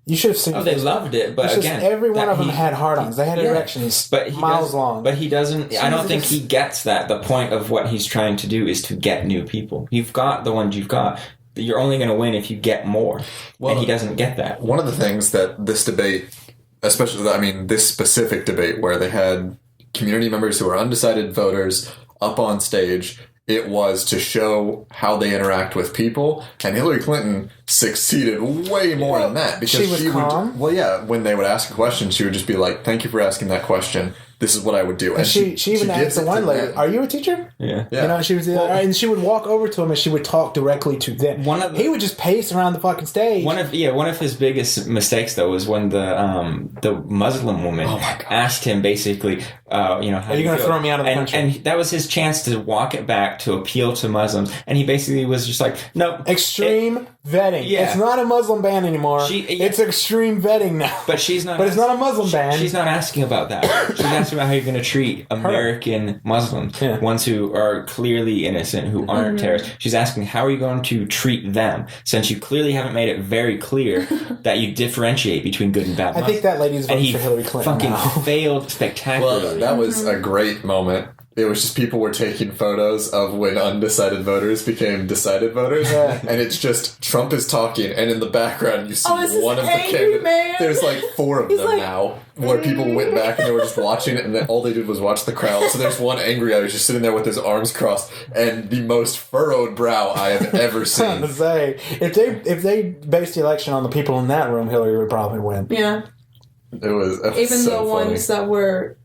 You should have seen. Oh, they loved it, but it's again, just every one of them had hard-ons. They had erections, miles long. But he doesn't. I don't think he gets that. The point of what he's trying to do is to get new people. You've got the ones you've got. You're only going to win if you get more, and he doesn't get that. One of the things that this debate, especially, this specific debate where they had community members who are undecided voters up on stage, it was to show how they interact with people, and Hillary Clinton succeeded way more in that, because she was calm. When they would ask a question, she would just be like, "Thank you for asking that question. This is what I would do." And she even asked the one lady, "Are you a teacher?" Yeah. You know, she was, and she would walk over to him and she would talk directly to them. He would just pace around the fucking stage. One of his biggest mistakes though was when the Muslim woman asked him basically, how are you going to throw me out of the country? And that was his chance to walk it back, to appeal to Muslims, and he basically was just like, no, extreme vetting. Yeah. It's not a Muslim ban anymore. It's extreme vetting now. But she's not. But it's not a Muslim ban. She's not asking about that. She's asking about how you're going to treat American Muslims, ones who are clearly innocent, who aren't terrorists. She's asking, how are you going to treat them, since you clearly haven't made it very clear that you differentiate between good and bad Muslims. I think that lady's voting for Hillary Clinton. Fucking failed spectacularly. Well, that was a great moment. It was just people were taking photos of when undecided voters became decided voters. And it's just Trump is talking, and in the background you see one of the candidates. There's like 4 of them now, where people went back and they were just watching it, and then all they did was watch the crowd. So there's one angry guy who's just sitting there with his arms crossed and the most furrowed brow I have ever seen. To say, if they based the election on the people in that room, Hillary would probably win. Yeah. It was even so the funny. ones that were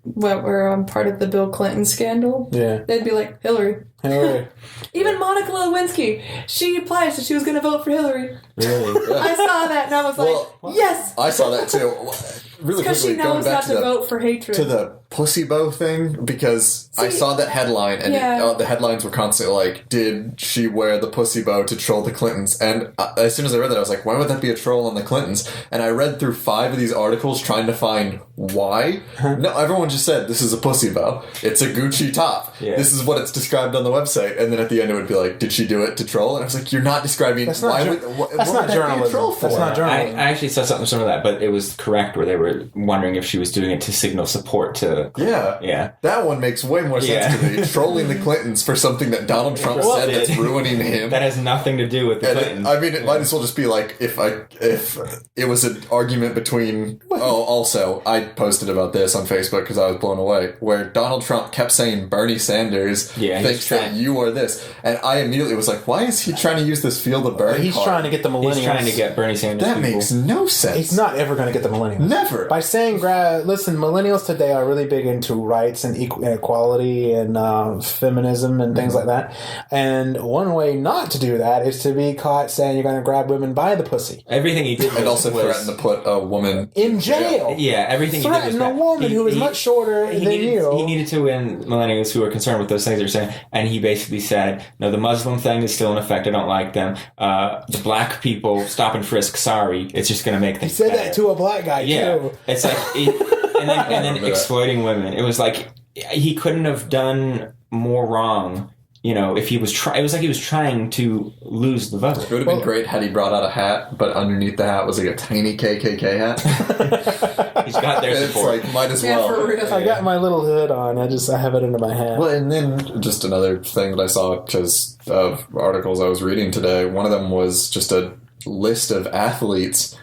part of the Bill Clinton scandal. Yeah, they'd be like Hillary. Even Monica Lewinsky, she pledged that she was going to vote for Hillary. Really? I saw that and I was like, yes. I saw that too. really because she quickly, going knows back not to vote for hatred. to the pussy bow thing, because I saw that headline, and the headlines were constantly like, did she wear the pussy bow to troll the Clintons? And as soon as I read that, I was like, why would that be a troll on the Clintons? And I read through 5 of these articles trying to find why. No, everyone just said, this is a pussy bow. It's a Gucci top. Yeah. This is what it's described on the website. And then at the end it would be like, did she do it to troll? And I was like, you're not describing... That's not journalism. Troll for? That's not journalism. I actually saw something similar to that, but it was correct, where they were wondering if she was doing it to signal support to... Yeah. That one makes way more sense to me. Trolling the Clintons for something that Donald Trump said that's ruining him. That has nothing to do with the Clintons. It might as well just be like, if it was an argument between... Oh, also, I posted about this on Facebook because I was blown away, where Donald Trump kept saying Bernie Sanders thinks that you are this. And I immediately was like, why is he trying to use this field of Bernie He's trying to get the millennials. He's trying to get Bernie Sanders That makes no sense. He's not ever going to get the millennials. Never. By saying, listen, millennials today are really big into rights and equality and feminism and things like that. And one way not to do that is to be caught saying you're going to grab women by the pussy. Everything he did and also threaten to put a woman in jail. Yeah, everything he did was threaten a woman who is much shorter than you. He needed to win millennials who are concerned with those things they're saying, and he basically said, no, the Muslim thing is still in effect, I don't like them. The black people, stop and frisk, sorry, it's just going to make things He said better. that to a black guy, too. It's like, and then exploiting women. It was like, he couldn't have done more wrong. You know, if he was it was like he was trying to lose the vote. It would have been great had he brought out a hat, but underneath the hat was like a tiny KKK hat. He's got their support. It's like, might as well. For real. I got my little hood on. I have it under my hat. Well, and then just another thing that I saw because of articles I was reading today. One of them was just a list of athletes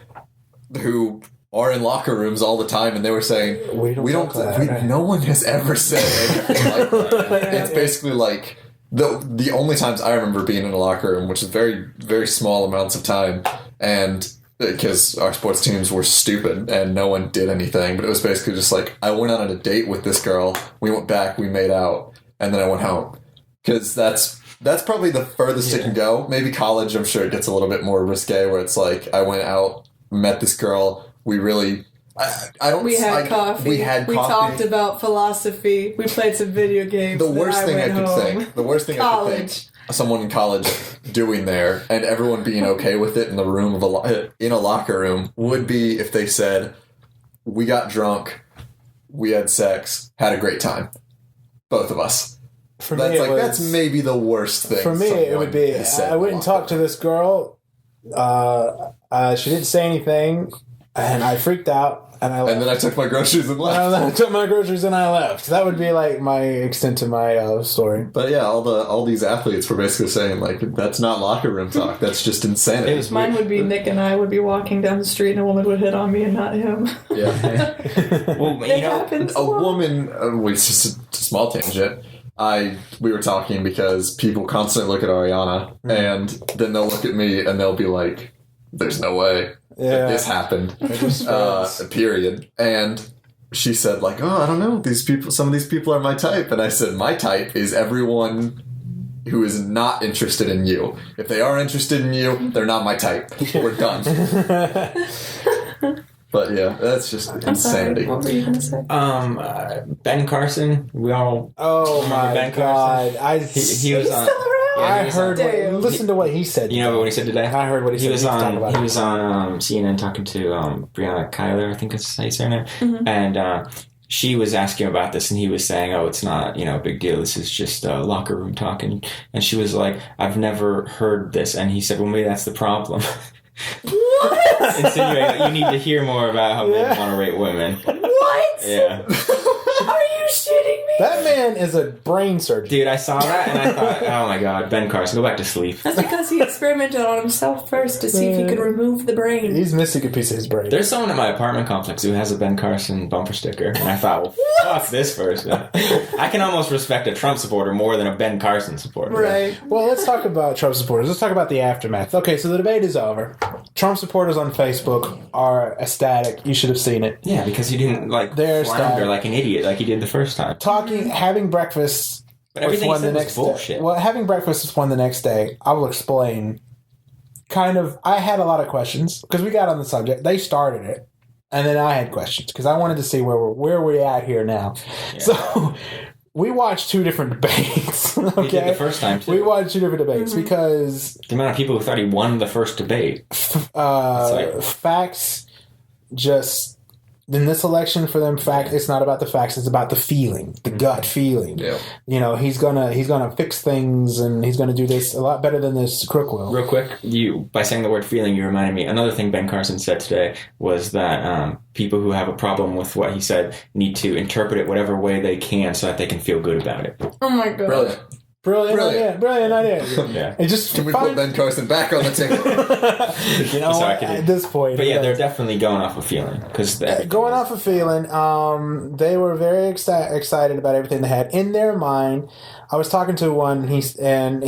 who are in locker rooms all the time, and they were saying no one has ever said anything like that. It's basically like the only times I remember being in a locker room, which is very, very small amounts of time, and because our sports teams were stupid and no one did anything, but it was basically just like, I went on a date with this girl, we went back, we made out, and then I went home. Because that's probably the furthest it can go. Maybe college, I'm sure it gets a little bit more risque, where it's like, I went out, met this girl, we really... We had coffee. We talked about philosophy. We played some video games. The worst thing I could think someone in college doing there, and everyone being okay with it in the room in a locker room, would be if they said, we got drunk, we had sex, had a great time, both of us. That's maybe the worst thing. For me, it would be, I went and talked to this girl. She didn't say anything, and I freaked out. And then I took my groceries and left. That would be like my extent to my story. But yeah, all these athletes were basically saying like, that's not locker room talk. That's just insanity. Mine would be Nick and I would be walking down the street and a woman would hit on me and not him. Yeah. Well, it happens. A woman. It's just a small tangent. We were talking because people constantly look at Ariana, and then they'll look at me and they'll be like, "There's no way." Yeah. This happened. Period. And she said, like, oh, I don't know. Some of these people are my type. And I said, my type is everyone who is not interested in you. If they are interested in you, they're not my type. We're done. But yeah, that's just insanity. What were you going to say? Ben Carson. We all. Oh my Ben God! He was on. Yeah, I heard. Listen to what he said. You know what he said today? I heard what he said. He was on CNN talking to Breonna Kyler, I think that's how you say her name, and she was asking about this, and he was saying, "Oh, it's not a big deal. This is just locker room talk." And she was like, "I've never heard this," and he said, "Well, maybe that's the problem." What? Insinuating you need to hear more about how men want to rape women. What? Yeah. Are you shitting me? That man is a brain surgeon. Dude, I saw that and I thought, oh my God, Ben Carson, go back to sleep. That's because he experimented on himself first to see if he could remove the brain. He's missing a piece of his brain. There's someone in my apartment complex who has a Ben Carson bumper sticker, and I thought, well, fuck this person. I can almost respect a Trump supporter more than a Ben Carson supporter. Right. Well, let's talk about Trump supporters. Let's talk about the aftermath. Okay, so the debate is over. Trump supporters on Facebook are ecstatic. You should have seen it. Yeah, because he didn't flounder like an idiot like he did the first time. Having breakfast. But everything he said was bullshit. Well, having breakfast with one the next day, I will explain. I had a lot of questions because we got on the subject. They started it. and then I had questions because I wanted to see where we're at here now. Yeah. So we watched two different debates. Okay, we did the first time too. We watched two different debates because the amount of people who thought he won the first debate. Facts just. In this election for them, it's not about the facts, it's about the feeling, the gut feeling. Yeah. You know, he's gonna fix things and he's gonna do this a lot better than this crook will. Real quick, by saying the word feeling, you reminded me. Another thing Ben Carson said today was that people who have a problem with what he said need to interpret it whatever way they can so that they can feel good about it. Oh my god. Brilliant idea. Yeah. And just can we put Ben Carson back on the table? You know, at this point. But yeah, they're definitely going off of feeling. Going off of feeling, they were very excited about everything they had in their mind. I was talking to one, he said,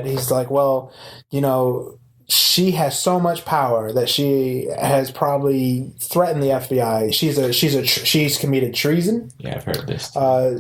he's like, well, you know, she has so much power that she has probably threatened the FBI. She's committed treason. Yeah, I've heard this.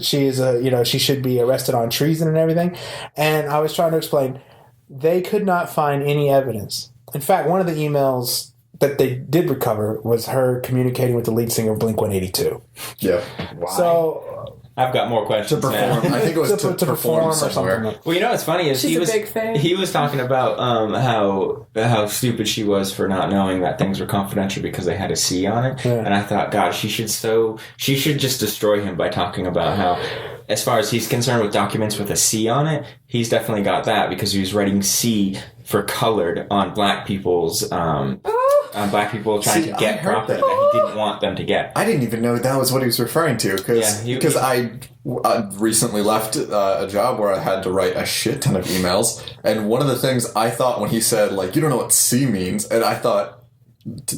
She should be arrested on treason and everything. And I was trying to explain, they could not find any evidence. In fact, one of the emails that they did recover was her communicating with the lead singer of Blink-182. Yeah. Why? So I've got more questions. To perform. Now. I think it was to perform somewhere. Well, you know what's funny is She's a big fan. He was talking about how stupid she was for not knowing that things were confidential because they had a C on it. Yeah. And I thought, God, she should just destroy him by talking about how, as far as he's concerned with documents with a C on it, he's definitely got that because he was writing C for colored on black people's on black people trying to get property that he didn't want them to get. I didn't even know that was what he was referring to because I recently left a job where I had to write a shit ton of emails, and one of the things I thought when he said, like, you don't know what C means, and I thought,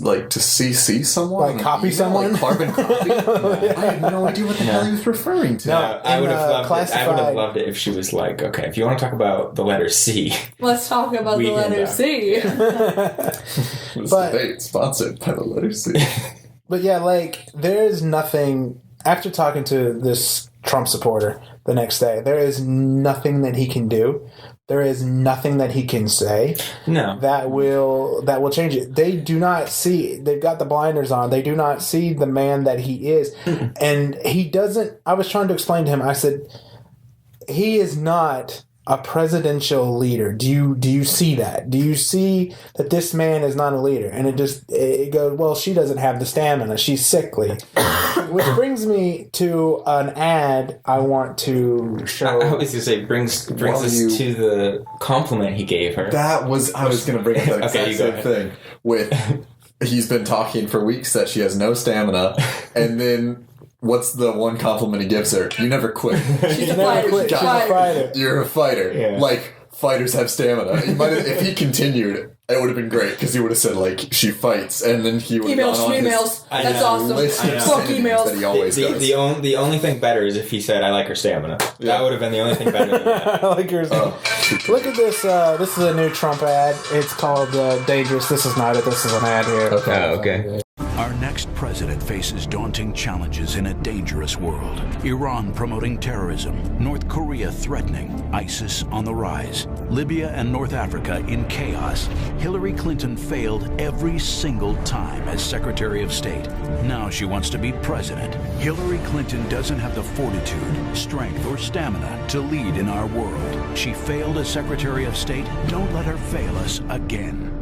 like, to CC someone? Like copy someone? Like carbon copy? I had no idea what the hell he was referring to. No, I would have loved it if she was like, okay, if you want to talk about the letter C. Let's talk about the letter C. This debate sponsored by the letter C. But yeah, like, there's nothing, after talking to this Trump supporter the next day, there is nothing that he can do. There is nothing that he can say that will change it. They do not see. They've got the blinders on. They do not see the man that he is, and he doesn't. I was trying to explain to him. I said, he is not a presidential leader. Do you see that? Do you see that this man is not a leader? And it goes, well, she doesn't have the stamina. She's sickly. Which brings me to an ad I want to show. I was going to say, brings us to the compliment he gave her. I was going to bring up that exact same thing. With, he's been talking for weeks that she has no stamina, and then what's the one compliment he gives her? You never quit. She's a fighter. She's a fighter. You're a fighter. Yeah. Like, fighters have stamina. If he continued, it would have been great because he would have said, like, she fights, and then he would have gone on emails. That's awesome. Fuck emails that he always does. The only thing better is if he said, I like her stamina. Yeah. That would have been the only thing better than that. I like her stamina. Look at this. This is a new Trump ad. It's called Dangerous. This is not it. This is an ad here. Okay. Our next president faces daunting challenges in a dangerous world. Iran promoting terrorism, North Korea threatening, ISIS on the rise, Libya and North Africa in chaos. Hillary Clinton failed every single time as Secretary of State. Now she wants to be president. Hillary Clinton doesn't have the fortitude, strength, or stamina to lead in our world. She failed as Secretary of State. Don't let her fail us again.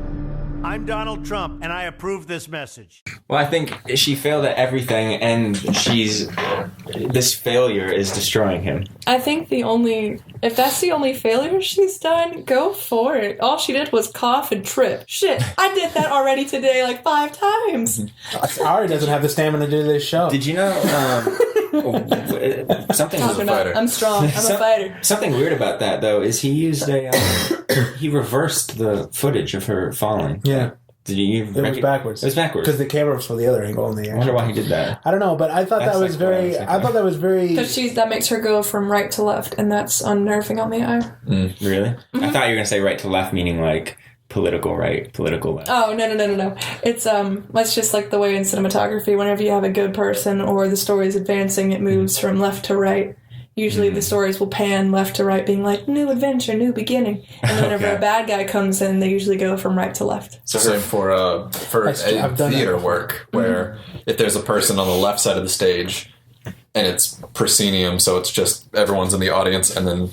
I'm Donald Trump, and I approve this message. Well, I think she failed at everything, and this failure is destroying him. I think if that's the only failure she's done, go for it. All she did was cough and trip. Shit, I did that already today like 5 times. Ari doesn't have the stamina to do this show. Did you know, something was a fighter. I'm strong. I'm a fighter. Something weird about that, though, is he used he reversed the footage of her falling. Yeah. It was backwards. It was backwards. Because the camera was for the other angle in the air. I wonder why he did that. I don't know, but I thought that was very... Because that makes her go from right to left, and that's unnerving on the eye. Really? Mm-hmm. I thought you were going to say right to left, meaning like political right, political left. Oh, no. It's just like the way in cinematography, whenever you have a good person or the story is advancing, it moves from left to right. Usually the stories will pan left to right, being like, new adventure, new beginning. And whenever a bad guy comes in, they usually go from right to left. So same for I've done theater that. work, where if there's a person on the left side of the stage, and it's proscenium, so it's just everyone's in the audience, and then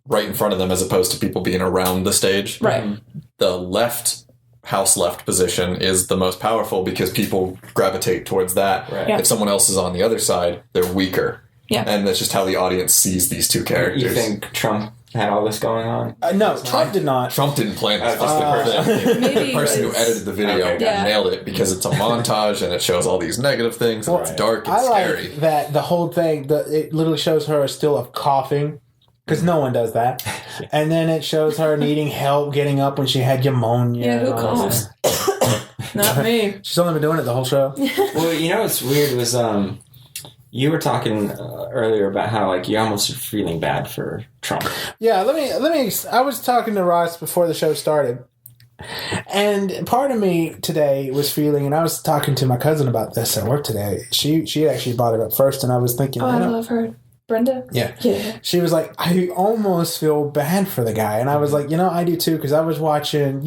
right in front of them, as opposed to people being around the stage. Right. The house left position is the most powerful because people gravitate towards that. Right. Yeah. If someone else is on the other side, they're weaker. Yeah. And that's just how the audience sees these two characters. You think Trump had all this going on? No, Trump did not. Trump didn't plan this. Just the person. Maybe The person who it's- edited the video Okay. Yeah. nailed it because it's a montage and it shows all these negative things and it's dark and I scary. like that the whole thing, it literally shows her still of coughing, because no one does that. And then it shows her needing help getting up when she had pneumonia. Yeah, who and all coughs? that. Not me. She's only been doing it the whole show. Well, you know what's weird was you were talking earlier about how like you almost are feeling bad for Trump. Yeah, let me. I was talking to Ross before the show started, and part of me today was feeling, and I was talking to my cousin about this at work today. She actually brought it up first, and I was thinking, Oh, I love her. Brenda? yeah. Yeah. She was like, I almost feel bad for the guy. And I was like, I do too, because I was watching,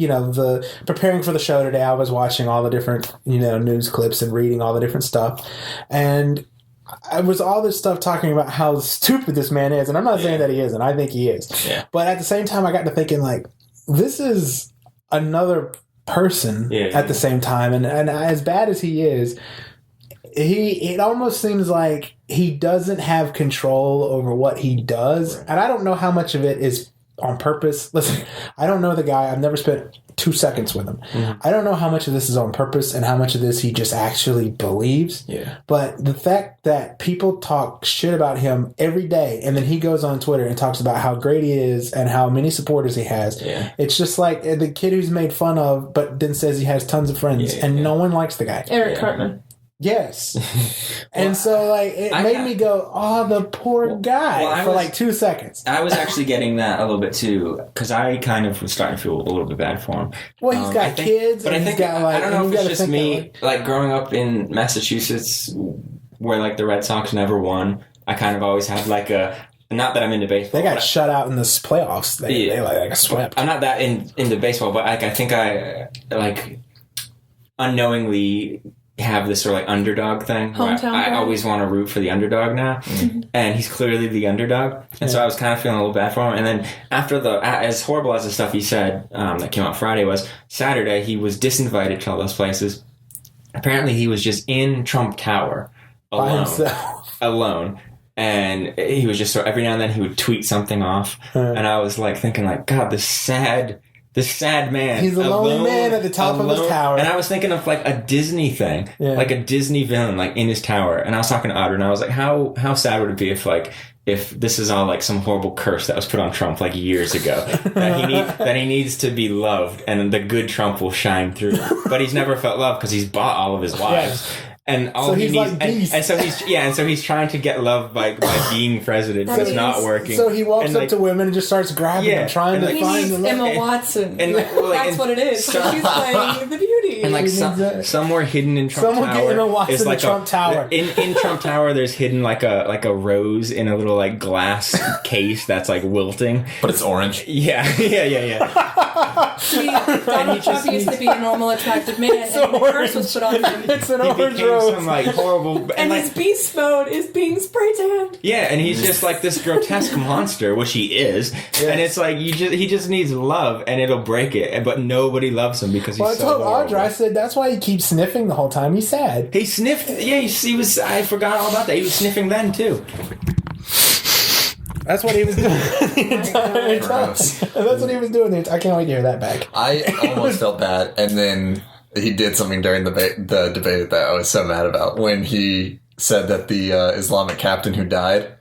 preparing for the show today, I was watching all the different, news clips and reading all the different stuff. And I was all this stuff talking about how stupid this man is. And I'm not saying that he isn't. I think he is. Yeah. But at the same time, I got to thinking, like, this is another person at the same time. And as bad as he is, it almost seems like he doesn't have control over what he does. Right. And I don't know how much of it is on purpose. Listen, I don't know the guy. I've never spent 2 seconds with him. Mm-hmm. I don't know how much of this is on purpose and how much of this he just actually believes. Yeah. But the fact that people talk shit about him every day, and then he goes on Twitter and talks about how great he is and how many supporters he has. Yeah. It's just like the kid who's made fun of, but then says he has tons of friends, and no one likes the guy. Eric Cartman. Yes. And so, like, it made me go, oh, the poor guy, for like 2 seconds. I was actually getting that a little bit, too, because I kind of was starting to feel a little bit bad for him. Well, he's got kids, but and I think, he's got, like... I don't know if it's just me, that, like, growing up in Massachusetts, where, like, the Red Sox never won, I kind of always had, like, a... Not that I'm into baseball. They got shut out in the playoffs. They like swept. I'm not that into baseball, but, like, I think I, like, unknowingly... have this sort of like underdog thing. I always want to root for the underdog now, and he's clearly the underdog, and so I was kind of feeling a little bad for him. And then after as horrible as the stuff he said that came out Friday was, Saturday he was disinvited to all those places. Apparently he was just in Trump Tower alone, and he was just every now and then he would tweet something off, and I was like thinking like, God, this sad man. He's a lonely man at the top of his tower. And I was thinking of like a Disney thing, like a Disney villain, like in his tower. And I was talking to Audrey, and I was like, how sad would it be if this is all like some horrible curse that was put on Trump like years ago, that he needs to be loved, and the good Trump will shine through. But he's never felt loved because he's bought all of his wives. Yeah. And all so he needs, and so he's trying to get love by being president. So it's not working. So he walks up to women and just starts grabbing them, trying to find them. Emma Watson, and that's what it is. So she's playing the beauty, and like somewhere hidden in Trump Tower, get Emma Watson is like Trump Tower. In Trump Tower, there's hidden like a rose in a little like glass case that's like wilting, but it's orange. Yeah. Donald Trump used to be a normal, attractive man, and the curse was put on him. It's an orange rose. Some like horrible, and his beast mode is being spray tanned. Yeah, and he's just like this grotesque monster, which he is. Yes. And it's like he just needs love, and it'll break it. But nobody loves him because he's so horrible. I told Audra, I said that's why he keeps sniffing the whole time. He's sad. He sniffed. Yeah, he was. I forgot all about that. He was sniffing then too. That's what he was doing the entire time. That's what he was doing. I can't wait to hear that back. I almost felt bad, and then he did something during the debate that I was so mad about when he said that the Islamic captain who died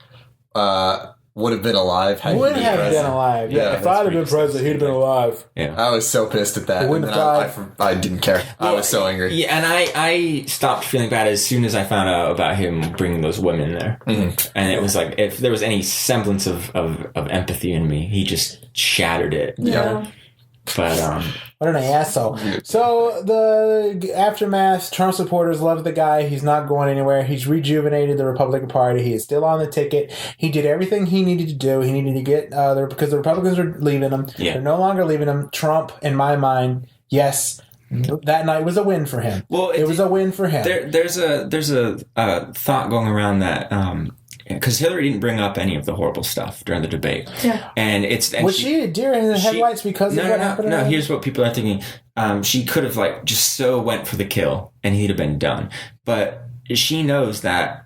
would have been alive. Would have been alive. Yeah, if I'd have been president, he'd have been alive. Yeah, I was so pissed at that. And then I didn't care. I was so angry. Yeah, and I stopped feeling bad as soon as I found out about him bringing those women there. Mm-hmm. And it was like, if there was any semblance of empathy in me, he just shattered it. Yeah. But What an asshole. So the aftermath, Trump supporters love the guy. He's not going anywhere. He's rejuvenated the Republican Party. He is still on the ticket. He did everything he needed to do. He needed to get because the Republicans are leaving him. Yeah. They're no longer leaving him. Trump, in my mind, yes, that night was a win for him. Well, it was a win for him. There's a thought going around that because Hillary didn't bring up any of the horrible stuff during the debate. Yeah. And was she a deer in the headlights because of what happened? No, here's what people are thinking. She could have just so went for the kill and he'd have been done. But she knows that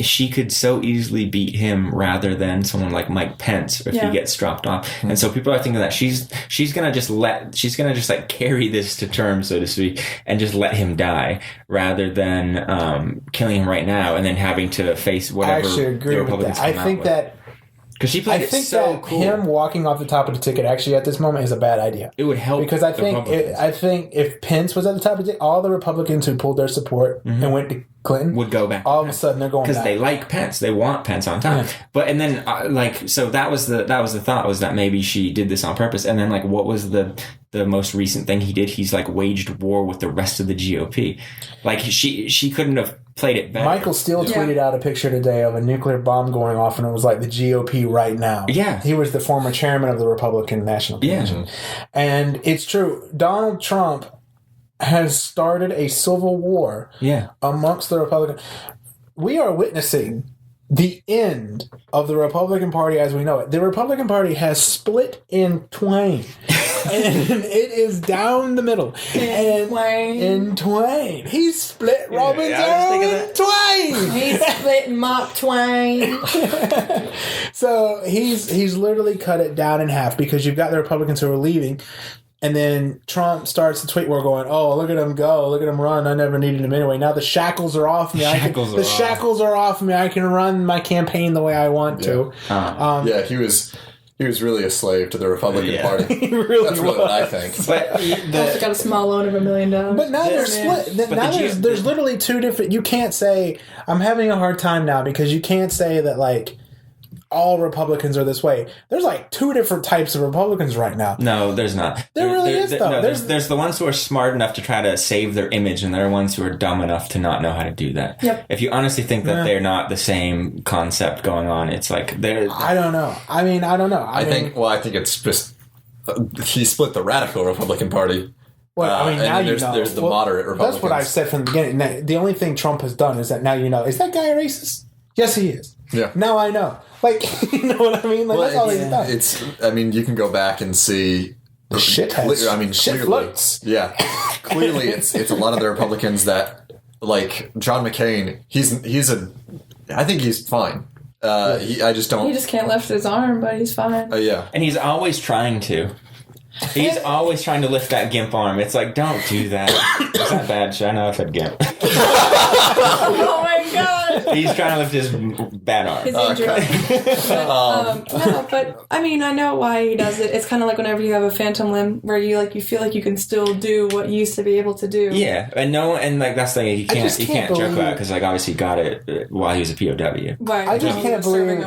she could so easily beat him rather than someone like Mike Pence if he gets dropped off. And so people are thinking that she's gonna just carry this to term, so to speak, and just let him die rather than killing him right now and then having to face whatever I actually agree the with Republicans that. come I think out with. that because she played I think it so that cool. him walking off the top of the ticket actually at this moment is a bad idea. It would help because I the think Republicans. I think if Pence was at the top of the ticket, all the Republicans who pulled their support and went to Clinton would go back all of a sudden they're going because back. they like Pence, they want Pence on top. But and then so that was the thought, was that maybe she did this on purpose. And then what was the most recent thing he did? He's waged war with the rest of the GOP. She couldn't have played it better. Michael Steele tweeted out a picture today of a nuclear bomb going off, and it was the GOP right now. Yeah. He was the former chairman of the Republican National Convention. And it's true. Donald Trump has started a civil war amongst the Republicans. We are witnessing the end of the Republican Party as we know it. The Republican Party has split in twain. And it is down the middle. In twain. He's split Robin's arrow in twain. He's split Mark Twain. So he's literally cut it down in half because you've got the Republicans who are leaving. And then Trump starts the tweet war going, oh, look at him go. Look at him run. I never needed him anyway. Now the shackles are off me. Shackles are off me. I can run my campaign the way I want to. He was really a slave to the Republican Party. He really That's really what I think. But Also got a small loan of $1 million. But now they're split. Now there's literally two different... You can't say... I'm having a hard time now because you can't say that, all Republicans are this way. There's two different types of Republicans right now. no, there's not. There really is, though. No, there's the ones who are smart enough to try to save their image, and there are ones who are dumb enough to not know how to do that. Yep. If you honestly think that they're not the same concept going on, it's they're... I don't know. I don't know. I think it's just he split the radical Republican Party. Well, now and there's the moderate Republicans. That's what I've said from the beginning. Now, the only thing Trump has done is that now you know. Is that guy a racist? Yes, he is. Yeah. Now I know. You know what I mean? That's all he's done. You can go back and see the shit has. Shit clearly, floats. Yeah, clearly it's a lot of the Republicans that John McCain. I think he's fine. I just don't. He just can't lift his arm, but he's fine. Yeah, and he's always trying to. He's always trying to lift that gimp arm. It's don't do that. It's not bad. I know I've had gimp. Oh my god! He's trying to lift his bad arm. His injury. No, but I know why he does it. It's kind of like whenever you have a phantom limb, where you feel like you can still do what you used to be able to do. Yeah, and that's the thing. You can't joke about it because obviously he got it while he was a POW. Right. I just can't believe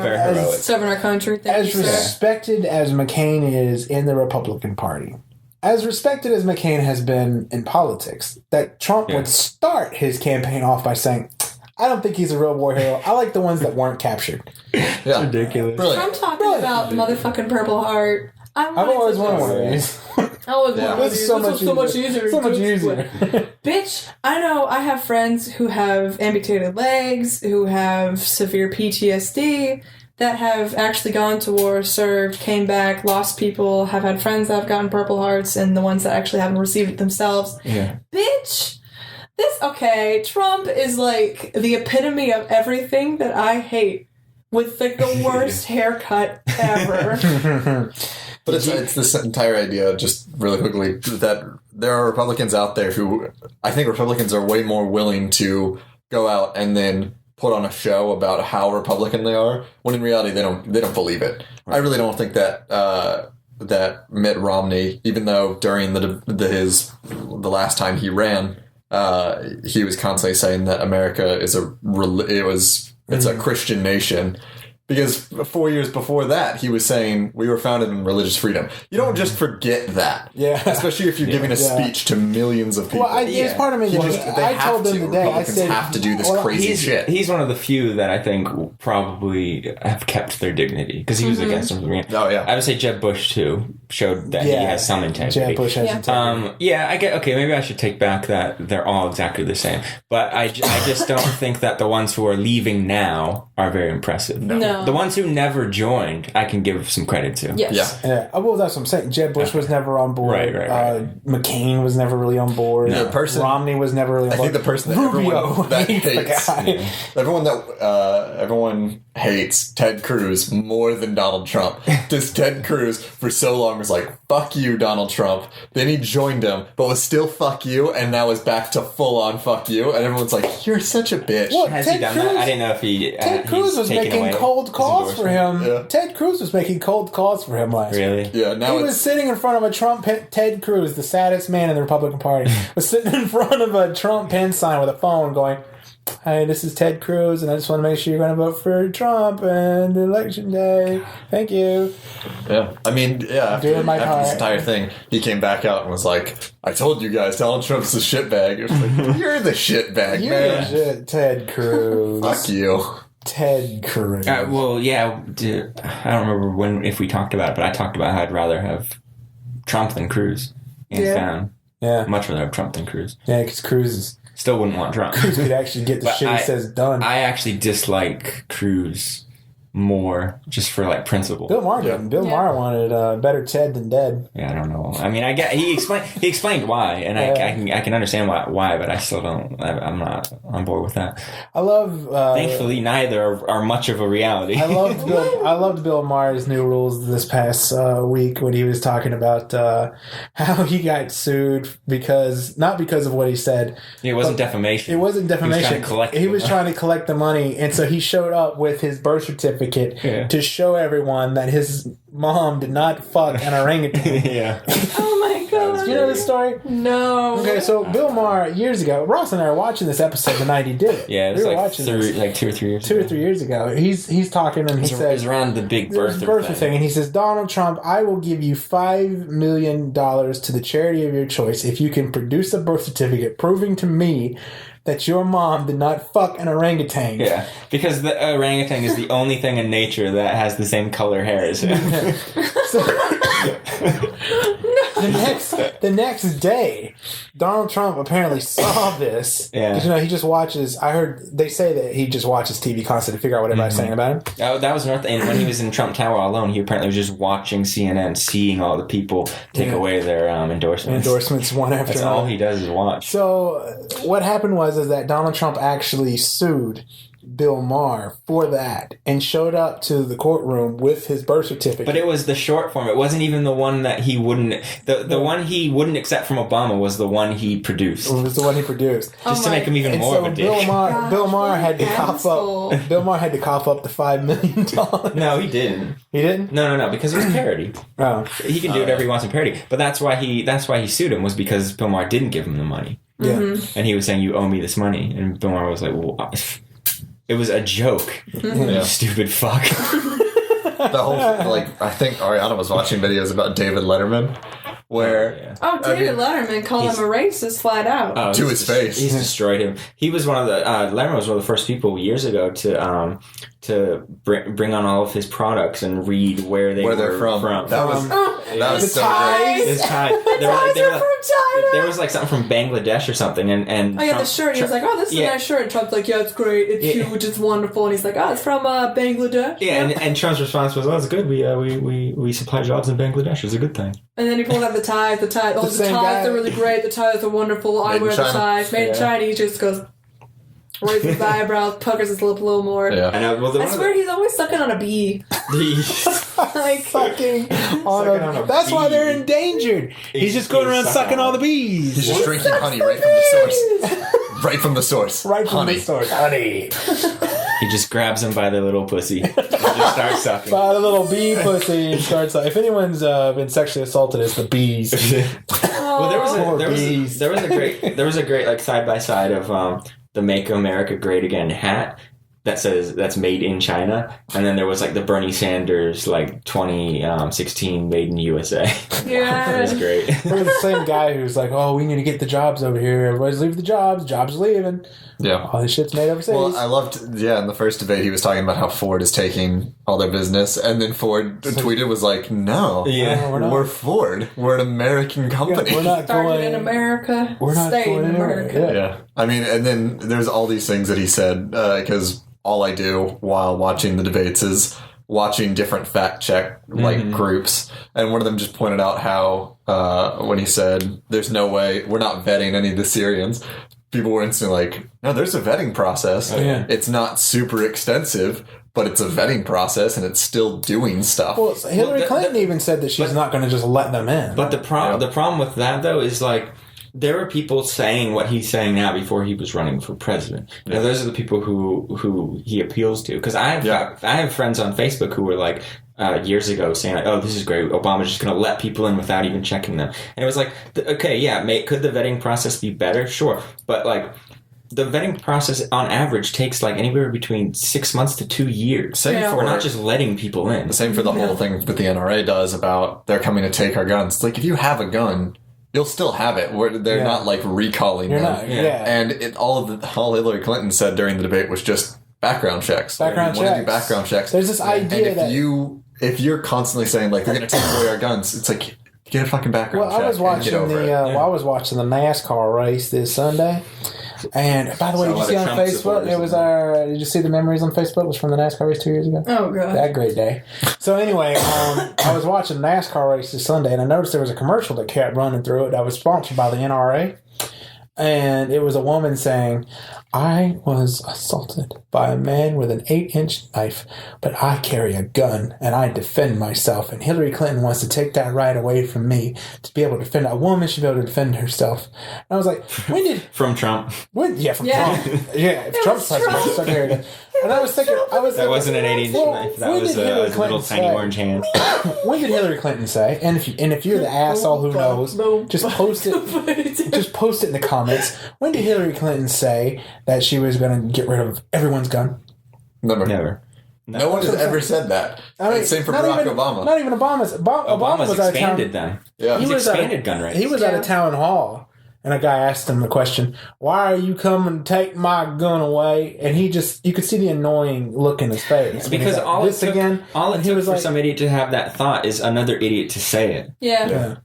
serving our country. As respected as McCain is in the Republican Party, as respected as McCain has been in politics, that Trump would start his campaign off by saying, I don't think he's a real war hero. I like the ones that weren't captured. Yeah. It's ridiculous. Brilliant. I'm talking about motherfucking Purple Heart. I've always wanted one of these. I always wanted one of these. So much easier. So much easier. Bitch, I know I have friends who have amputated legs, who have severe PTSD, that have actually gone to war, served, came back, lost people, have had friends that have gotten Purple Hearts, and the ones that actually haven't received it themselves. Yeah. Bitch! Trump is the epitome of everything that I hate, with the worst haircut ever. But it's this entire idea, just really quickly, that there are Republicans out there who, I think Republicans are way more willing to go out and then put on a show about how Republican they are, when in reality they don't believe it. I really don't think that that Mitt Romney, even though during the last time he ran, he was constantly saying that America is a Christian nation. Because 4 years before that, he was saying we were founded in religious freedom. You don't just forget that. Yeah. Especially if you're giving a speech to millions of people. Well, there's part of me that I told them today. I Republicans said have to do this crazy shit. He's one of the few that I think probably have kept their dignity because he was against them. Oh, yeah. I would say Jeb Bush too showed that he has some integrity. Jeb Bush has integrity. I get. Okay, maybe I should take back that they're all exactly the same. But I just don't think that the ones who are leaving now are very impressive. No. The ones who never joined, I can give some credit to. Yes. Yeah. Well, that's what I'm saying. Jeb Bush was never on board. Right. McCain was never really on board. No. The person- Romney was never really on I board. think the person that Rubio everyone that hates the hates, guy. everyone hates Ted Cruz more than Donald Trump. Because Ted Cruz for so long was like, fuck you, Donald Trump. Then he joined him, but was still fuck you, and now is back to full on fuck you. And everyone's like, you're such a bitch. What? Has Ted he done Cruz- that? I didn't know if he. Ted Cruz was making cold calls for him. Yeah. Ted Cruz was making cold calls for him last week. Really? Yeah, now He was sitting in front of a Trump Ted Cruz, the saddest man in the Republican Party, was sitting in front of a Trump pen sign with a phone going, "Hi, this is Ted Cruz, and I just want to make sure you're going to vote for Trump and election day. Thank you." Yeah. I mean, after Doing my this part. entire thing, he came back out and was like, I told you guys, Donald Trump's a shitbag. It was like, you're the shitbag, You're man. legit, Ted Cruz. Fuck you. Ted Cruz. Well, yeah. I don't remember if we talked about it, but I talked about how I'd rather have Trump than Cruz. Hands down. Yeah. Much rather have Trump than Cruz. Yeah, because Cruz Still wouldn't want Trump. could actually get the But shit he says done. I actually dislike Cruz more just for like principle. Bill Maher didn't. Bill Maher wanted better Ted than dead. Yeah, I don't know. I mean, I get he explained why, and I can understand why, but I still don't. I'm not on board with that. I love. Thankfully, neither are much of a reality. I loved Bill Maher's new rules this past week when he was talking about how he got sued not because of what he said. It wasn't defamation. It wasn't defamation. He was trying to collect the money, and so he showed up with his birth certificate to show everyone that his mom did not fuck an orangutan. Yeah. Oh my god. You know this story? No. Okay, so Bill Maher, years ago, Ross and I were watching this episode the night he did it. Yeah, it was we were like watching 2 or 3 years. 2 or 3 years ago. He's talking and he It says was around the big there's birther a birther thing, and he says, Donald Trump, I will give you $5 million to the charity of your choice if you can produce a birth certificate proving to me that your mom did not fuck an orangutan. Yeah, because the orangutan is the only thing in nature that has the same color hair as him. So, the next day, Donald Trump apparently saw this. Yeah. Because, he just watches, I heard, they say that he just watches TV constantly to figure out what everybody's saying about him. That was another thing. When he was in Trump Tower alone, he apparently was just watching CNN, seeing all the people take away their endorsements. Endorsements one after That's another. all he does is watch. So what happened was that Donald Trump actually sued Bill Maher for that and showed up to the courtroom with his birth certificate. But it was the short form. It wasn't even the one that he wouldn't... The one he wouldn't accept from Obama was the one he produced. It was the one he produced. Just to make him even more of a dick. Bill Maher had to cough asshole. up. Bill Maher had to cough up the $5 million. No, he didn't. He didn't? No, because it was parody. Oh. He can do whatever he wants in parody. But that's why he sued him, was because Bill Maher didn't give him the money. Yeah. And he was saying, you owe me this money. And Bill Maher was like, well, it was a joke. You stupid fuck. The whole, I think Ariana was watching videos about David Letterman, where... David Letterman called him a racist flat out. To his face. He's destroyed him. He was one of the... Letterman was one of the first people years ago to bring on all of his products and read where they're from. That was so ties. great. His tie. Ties are from China. There was like something from Bangladesh or something, and Oh yeah, the shirt. He was like, "Oh, this is a nice shirt." And Trump's like, "Yeah, it's great. It's huge. It's wonderful." And he's like, "Oh, it's from Bangladesh." Yeah, and Trump's response was, "Oh, it's good. We supply jobs in Bangladesh. It's a good thing." And then he pulled out the ties. The ties. Oh, the same ties guy. are really great. The ties are wonderful. I Made in wear the China. ties. Made in China. He just goes, raises his eyebrows, puckers his lip a little more. Yeah. I know. Well, I swear he's always sucking on a bee. Like, Fucking that's why they're endangered. He's just going around sucking all the bees. He's just drinking honey right from the source. Right from the source. Right from honey. the source. Honey. He just grabs them by their little pussy and just starts sucking. By the little bee pussy and starts. If anyone's been sexually assaulted, it's the bees. Well, there was a great like side by side of the "Make America Great Again" hat that says that's made in China, and then there was like the Bernie Sanders like 2016 made in USA. Yeah. It was great. We're the same guy who's like, oh, we need to get the jobs over here. Everybody's leaving the jobs are leaving. Yeah. All this shit's made overseas. Well, I loved, in the first debate, he was talking about how Ford is taking all their business, and then Ford tweeted, was like, no, Yeah. we're Ford. We're an American company. We're not Started going in America. We're not stay going in anywhere. America. Yeah. Yeah. I mean, and then there's all these things that he said, because all I do while watching the debates is watching different fact check groups, and one of them just pointed out how when he said there's no way we're not vetting any of the Syrians, people were instantly like, no, there's a vetting process. Yeah. It's not super extensive, but it's a vetting process, and it's still doing stuff. Well, Hillary Well, Clinton even said that she's not going to just let them in. But the problem with that though is like there are people saying what he's saying now before he was running for president. Now those are the people who he appeals to. Because I have friends on Facebook who were like years ago saying like, oh, this is great. Obama's just going to let people in without even checking them. And it was like, okay, yeah, could the vetting process be better? Sure, but like. The vetting process, on average, takes like anywhere between 6 months to 2 years. We're not just letting people in. The same for the whole thing that the NRA does about they're coming to take our guns. It's like, if you have a gun, you'll still have it. They're not like recalling You're them. not, yeah. And all Hillary Clinton said during the debate was just background checks. Background We want to checks. do background checks. There's this idea and that if you're constantly saying like they're going to take away our guns, it's like, get a fucking background check. I was watching and get over it. I was watching the NASCAR race this Sunday. And by the way, So did you see on Trump Facebook? supporters It was did you see the memories on Facebook? It was from the NASCAR race 2 years ago. Oh, God. That great day. So anyway, I was watching the NASCAR race this Sunday, and I noticed there was a commercial that kept running through it that was sponsored by the NRA. And it was a woman saying, I was assaulted by a man with an 8-inch knife, but I carry a gun and I defend myself. And Hillary Clinton wants to take that right away from me to be able to defend. A woman should be able to defend herself. And I was like, when did... From Trump. Trump. Yeah, if Trump's president, so carried it. And I was thinking... That wasn't an 8-inch knife. That when was did a Hillary little Clinton tiny say- orange hand. When did Hillary Clinton say? And if you're the asshole who knows, just post it. Just post it in the comments. When did Hillary Clinton say that she was going to get rid of everyone's gun? Never. No one has ever said that. I mean, same for not Barack even, Obama. Not even Obama's. Obama Obama's was out of town. expanded them. Yeah. He's was at a- expanded gun rights. He was at a town hall, and a guy asked him the question, "Why are you coming to take my gun away?" And he you could see the annoying look in his face. And Because he's like, all this it took, again. all it And he took was for like, some idiot to have that thought is another idiot to say it. Yeah. yeah.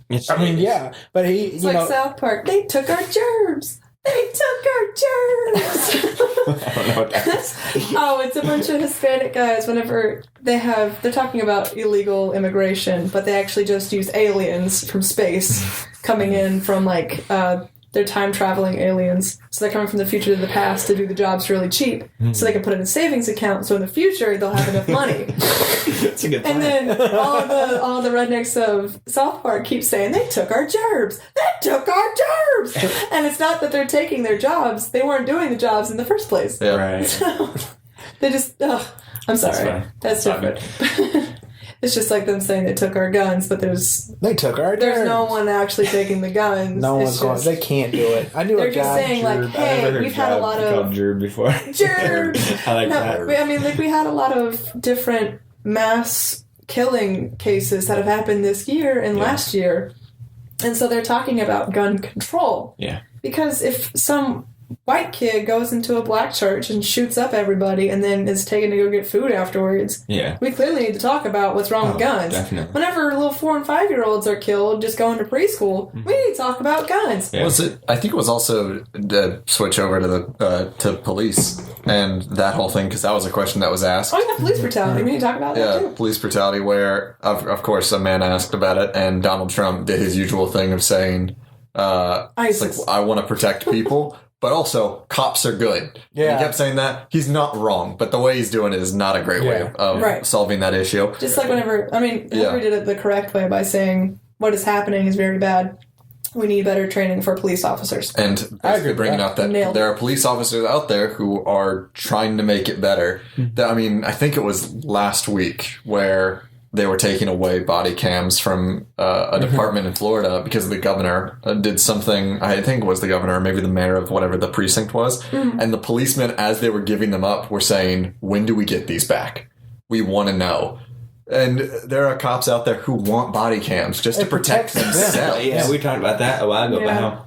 It's, I mean, yeah, but he, It's you like know, South Park. They took our germs. They took our germs. I don't know what that is. Oh, it's a bunch of Hispanic guys. Whenever they're talking about illegal immigration, but they actually just use aliens from space coming in from like they're time traveling aliens. So they're coming from the future to the past to do the jobs really cheap, so they can put it in a savings account. So in the future they'll have enough money. It's a good And plan. then all the rednecks of South Park keep saying, they took our gerbs. They took our gerbs. And it's not that they're taking their jobs. They weren't doing the jobs in the first place. Yeah. Right. So they just, I'm sorry. fine. That's different. It's just like them saying they took our guns, but there's they took our no germs. one actually taking the guns. No It's one's going. just- They can't do it. I knew They're a just guy. saying like, hey, we've had a lot called of Gerb before. gerbs. I like No, that. I mean, like we had a lot of different mass killing cases that have happened this year and last year. And so they're talking about gun control. Yeah. Because if some white kid goes into a black church and shoots up everybody and then is taken to go get food afterwards, Yeah. we clearly need to talk about what's wrong with guns. Definitely. Whenever little 4 and 5 year olds are killed just going to preschool, we need to talk about guns. Yeah. Was it? I think it was also the switch over to the to police and that whole thing, because that was a question that was asked. Oh, yeah, police brutality. We need to talk about that Yeah, too. police brutality, where of course a man asked about it, and Donald Trump did his usual thing of saying, it's ISIS. like, I want to protect people, but also cops are good. Yeah. He kept saying that. He's not wrong, but the way he's doing it is not a great way of Right. solving that issue. Just like whenever, I mean, Hillary did it the correct way by saying what is happening is very bad. We need better training for police officers. And agree basically with bringing that. up that Nailed there are police officers out there who are trying to make it better. I mean, I think it was last week where they were taking away body cams from a department in Florida because the governor did something. I think it was the governor or maybe the mayor of whatever the precinct was. And the policemen, as they were giving them up, were saying, when do we get these back? We want to know. And there are cops out there who want body cams just to protect themselves. Yeah, we talked about that a while ago. Yeah. About how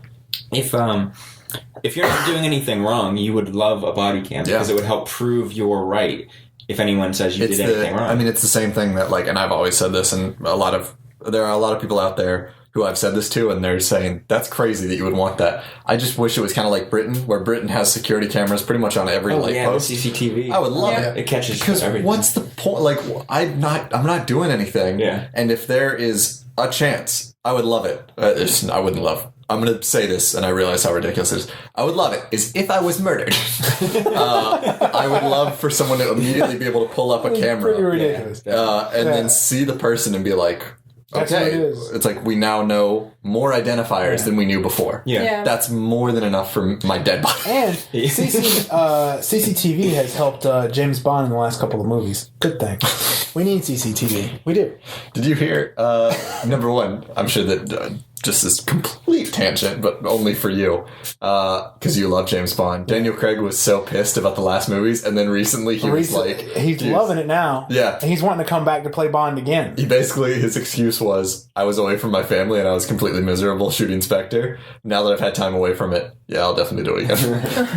if you're not doing anything wrong, you would love a body cam because it would help prove you're right if anyone says you did anything wrong. I mean, it's the same thing that, like, and I've always said this, and there are a lot of people out there who I've said this to, and they're saying, that's crazy that you would want that. I just wish it was kind of like Britain, where Britain has security cameras pretty much on every light post. The CCTV. I would love it. It catches because everything. what's the point? Like, I'm not doing anything. Yeah. And if there is a chance, I would love it. I wouldn't love. I'm going to say this, and I realize how ridiculous it is. I would love it. Is if I was murdered. I would love for someone to immediately be able to pull up a camera. Pretty ridiculous. And then see the person and be like, That's what okay, it is. it's like we now know more identifiers than we knew before. Yeah. That's more than enough for my dead body. And CCTV has helped James Bond in the last couple of movies. Good thing. We need CCTV. We do. Did you hear? Number one, I'm sure that just this complete tangent, but only for you, because you love James Bond. Daniel Craig was so pissed about the last movies, and then recently he was like, he's loving it now. Yeah. He's wanting to come back to play Bond again. He basically, his excuse was, I was away from my family and I was completely miserable shooting Spectre. Now that I've had time away from it, yeah, I'll definitely do it again.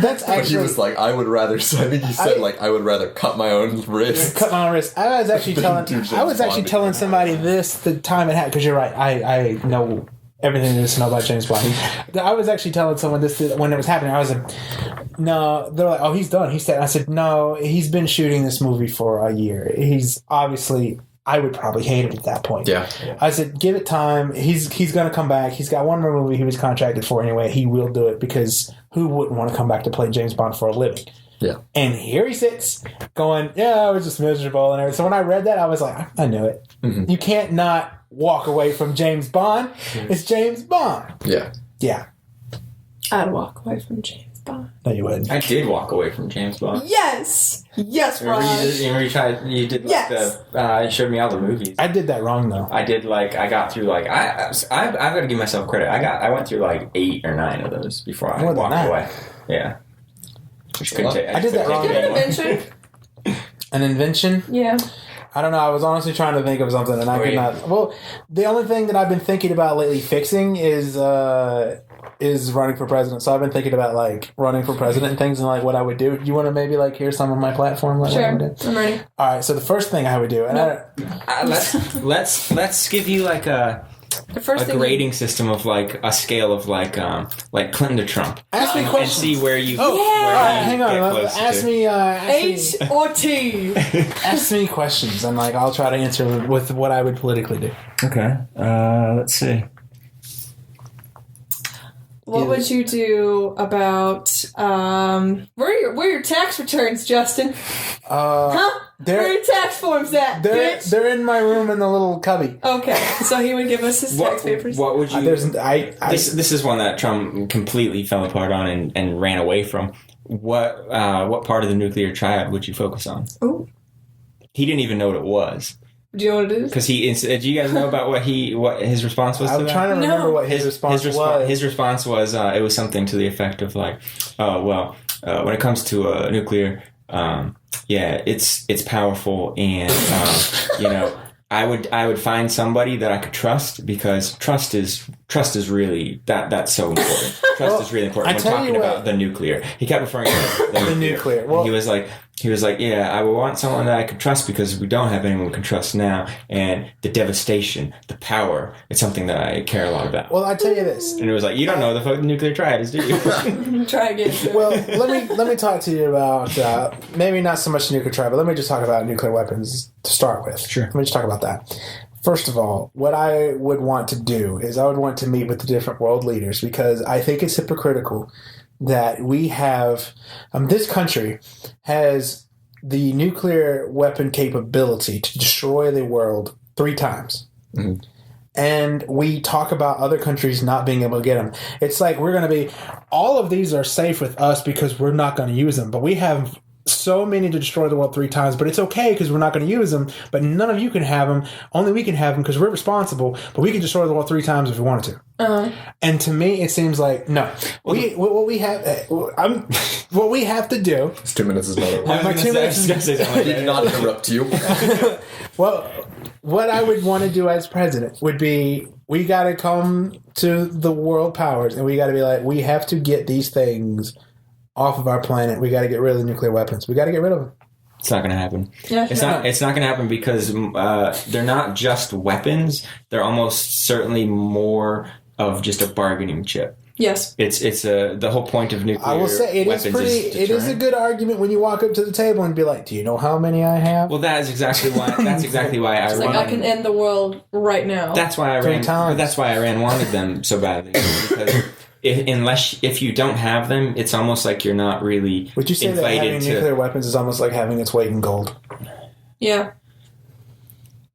That's actually. But he was like, I would rather. I think he said, I would rather cut my own wrist. Cut my own wrist. I was actually telling somebody this the time it happened, because you're right. I know everything there is to know about James Bond. I was actually telling someone this when it was happening. I was like, no. They're like, oh, he's done. He's dead. I said, no, he's been shooting this movie for a year. He's obviously. I would probably hate it at that point. Yeah. I said, give it time. He's going to come back. He's got one more movie he was contracted for anyway. He will do it, because who wouldn't want to come back to play James Bond for a living? Yeah. And here he sits going, yeah, I was just miserable and everything. So when I read that, I was like, I knew it. Mm-hmm. You can't not walk away from James Bond. Mm-hmm. It's James Bond. Yeah. Yeah. I'd walk away from James Bond. No, you wouldn't. I did walk away from James Bond. Yes! Yes, Ron. You did you showed me all the movies. I did that wrong, though. I did, I got through, I've got to give myself credit. I went through, 8 or 9 of those before I walked away. Yeah. Which couldn't take, I did that wrong. Did you have an invention? An invention? Yeah. I don't know. I was honestly trying to think of something, and I could not. Well, the only thing that I've been thinking about lately fixing is running for president. So I've been thinking about running for president and things, and what I would do. You want to maybe hear some of my platform? Sure, I'm ready. All right. So the first thing I would do, and let's give you the first a grading system of a scale of Clinton to Trump. Ask me questions. And see where you. All right, hang on. Ask me. H or T. Ask me questions, and I'll try to answer with what I would politically do. Okay. Let's see. What would you do about where are your tax returns, Justin? Where are your tax forms at? They're in my room in the little cubby. Okay, so he would give us his tax papers. What would you? This is one that Trump completely fell apart on and ran away from. What part of the nuclear triad would you focus on? Ooh. He didn't even know what it was. Do you know what it is? Because do you guys know about what his response was? I'm trying to remember what his response was. His response was it was something to the effect of when it comes to nuclear, it's powerful, and I would find somebody that I could trust, because trust is really that's so important. Trust is really important when talking about the nuclear. He kept referring to the nuclear. Well, he was like, yeah, I would want someone that I could trust, because we don't have anyone we can trust now, and the devastation, the power, it's something that I care a lot about. Well, I tell you this, and it was like, you don't know the fucking nuclear triad is, do you? Try again. Well, let me talk to you about maybe not so much nuclear triad, but let me just talk about nuclear weapons to start with. Sure. Let me just talk about that. First of all, what I would want to do is I would want to meet with the different world leaders, because I think it's hypocritical that we have this country has the nuclear weapon capability to destroy the world 3 times. Mm-hmm. And we talk about other countries not being able to get them. It's like we're going to be, all of these are safe with us because we're not going to use them. But we have so many to destroy the world 3 times, but it's okay because we're not going to use them. But none of you can have them. Only we can have them because we're responsible. But we can destroy the world 3 times if we wanted to. And to me, it seems like no. What we have to do. It's 2 minutes is not over. I did not interrupt you. Well, what I would want to do as president would be we got to come to the world powers and we got to be like, we have to get these things off of our planet. We got to get rid of the nuclear weapons. We got to get rid of them. It's not going to happen. Yeah, it's not going to happen because they're not just weapons. They're almost certainly more of just a bargaining chip. Yes. It's the whole point of nuclear I will say it weapons it is a good argument when you walk up to the table and be like, do you know how many I have? Well, that's exactly why I It's like I can end the world right now. That's why Iran wanted them so badly because if you don't have them, it's almost like you're not really Would you say that having nuclear weapons is almost like having its weight in gold? Yeah.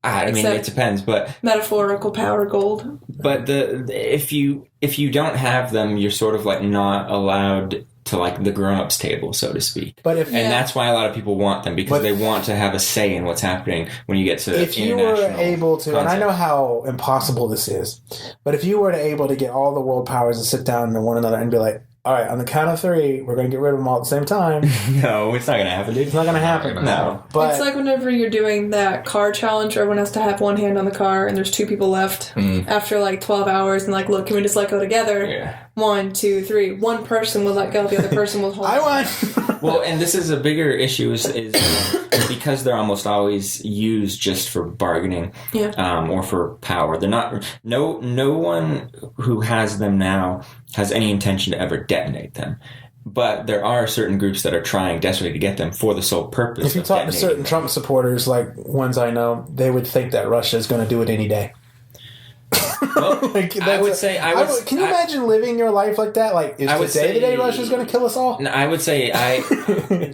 I mean, it depends, but metaphorical power gold. But if you don't have them, you're sort of like not allowed to like the grown-ups table, so to speak. But that's why a lot of people want them because they want to have a say in what's happening when you get to if you were able to, and I know how impossible this is, but if you were able to get all the world powers to sit down to one another and be like, all right, on the count of 3, we're going to get rid of them all at the same time. No, it's not going to happen, dude. It's not going to happen. No. But it's like whenever you're doing that car challenge, everyone has to have one hand on the car, and there's 2 people left after like 12 hours, and like, look, can we just let go together? Yeah. 1, 2, 3. One person will let go, the other person will hold. I won. Well, and this is a bigger issue is because they're almost always used just for bargaining, or for power. They're not. No one who has them now has any intention to ever detonate them. But there are certain groups that are trying desperately to get them for the sole purpose. If you talk to certain Trump supporters, like ones I know, they would think that Russia is going to do it any day. Well, can you imagine living your life like that? Like, is today the day Russia's going to kill us all? I would say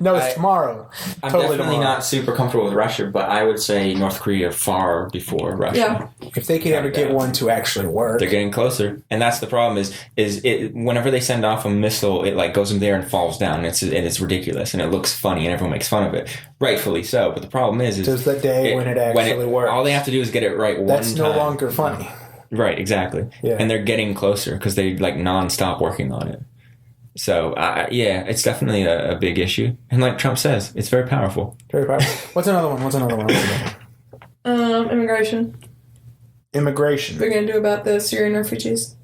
no, it's tomorrow. I'm totally definitely tomorrow. not super comfortable with Russia, but I would say North Korea far before Russia. Yeah. If they could ever get one to actually work, they're getting closer, and that's the problem. Is it whenever they send off a missile, it like goes in there and falls down, and it's ridiculous, and it looks funny, and everyone makes fun of it, rightfully so. But the problem is there's the day when it actually works. All they have to do is get it right. That's one time. no longer funny. Right, exactly. Yeah. And they're getting closer because they like nonstop working on it. So, it's definitely a big issue. And like Trump says, it's very powerful. Very powerful. What's another one? Immigration. Immigration. What are we going to do about the Syrian refugees?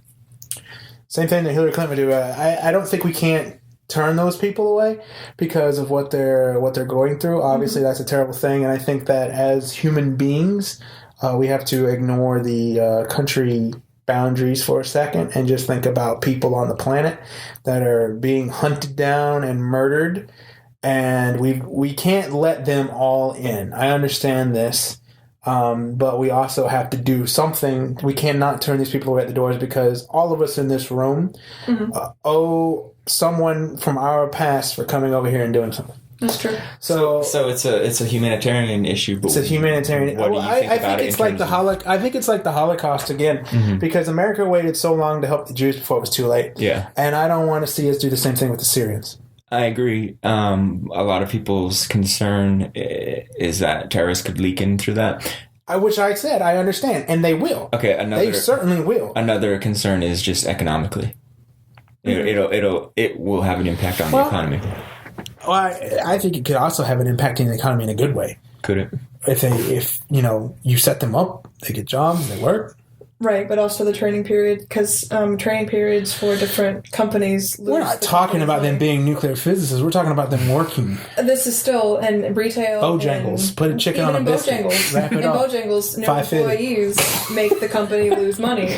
Same thing that Hillary Clinton would do. I don't think we can't turn those people away because of what they're going through. Obviously, that's a terrible thing. And I think that as human beings, we have to ignore the country boundaries for a second and just think about people on the planet that are being hunted down and murdered, and we can't let them all in. I understand this, but we also have to do something. We cannot turn these people away at the doors because all of us in this room owe someone from our past for coming over here and doing something. That's true. So it's a humanitarian issue. But it's a humanitarian. What do you think about it? I think it's like the Holocaust again, because America waited so long to help the Jews before it was too late. Yeah, and I don't want to see us do the same thing with the Syrians. I agree. A lot of people's concern is that terrorists could leak in through that. Which I said I understand, and they will. Okay, they certainly will. Another concern is just economically. It will have an impact on the economy. Well, I think it could also have an impact on the economy in a good way. Could it? If you set them up, they get jobs, they work. Right, but also the training period, because training periods for different companies. We're not talking about them being nuclear physicists. We're talking about them working. This is still in retail. Bojangles. Put a chicken on a biscuit. Wrap it up. Bojangles, no employees make the company lose money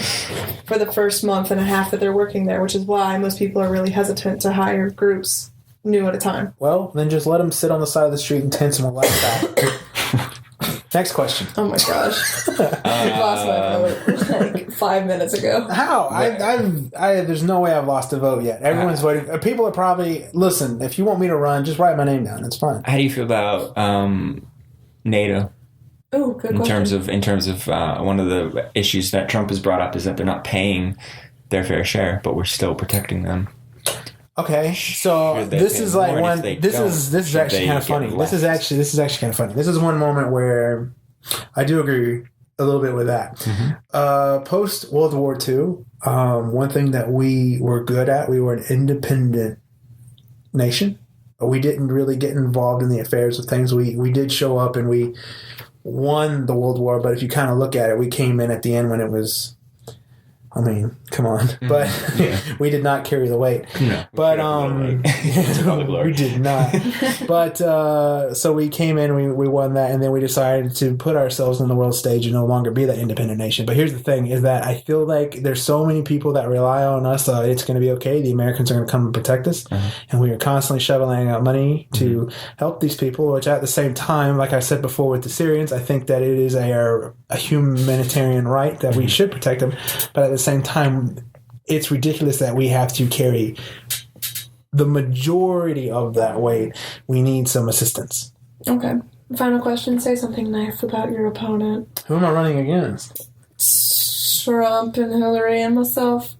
for the first month and a half that they're working there, which is why most people are really hesitant to hire groups new at a time. Well, then just let them sit on the side of the street and tense them a laptop. Next question. Oh my gosh. I lost my vote like 5 minutes ago. How? There's no way I've lost a vote yet. Everyone's voting. People are probably, listen, if you want me to run, just write my name down. It's fine. How do you feel about NATO? Oh, good question. In terms of one of the issues that Trump has brought up is that they're not paying their fair share, but we're still protecting them. Okay, so Should they this pay is like more, and one. if they This don't, is should actually they kind of get funny. less? This is actually kind of funny. This is one moment where I do agree a little bit with that. Post World War II, one thing that we were good at, we were an independent nation. We didn't really get involved in the affairs of things. We did show up and we won the World War, but if you kind of look at it, we came in at the end when it was. I mean, come on, but we did not carry the weight. No, but glory. we did not. But so we came in, we won that, and then we decided to put ourselves on the world stage and no longer be that independent nation. But here's the thing: is that I feel like there's so many people that rely on us. It's going to be okay. The Americans are going to come and protect us, and we are constantly shoveling out money to help these people. Which at the same time, like I said before with the Syrians, I think that it is a humanitarian right that we should protect them. But at the same time, it's ridiculous that we have to carry the majority of that weight. We need some assistance. Okay. Final question. Say something nice about your opponent. Who am I running against? Trump and Hillary and myself.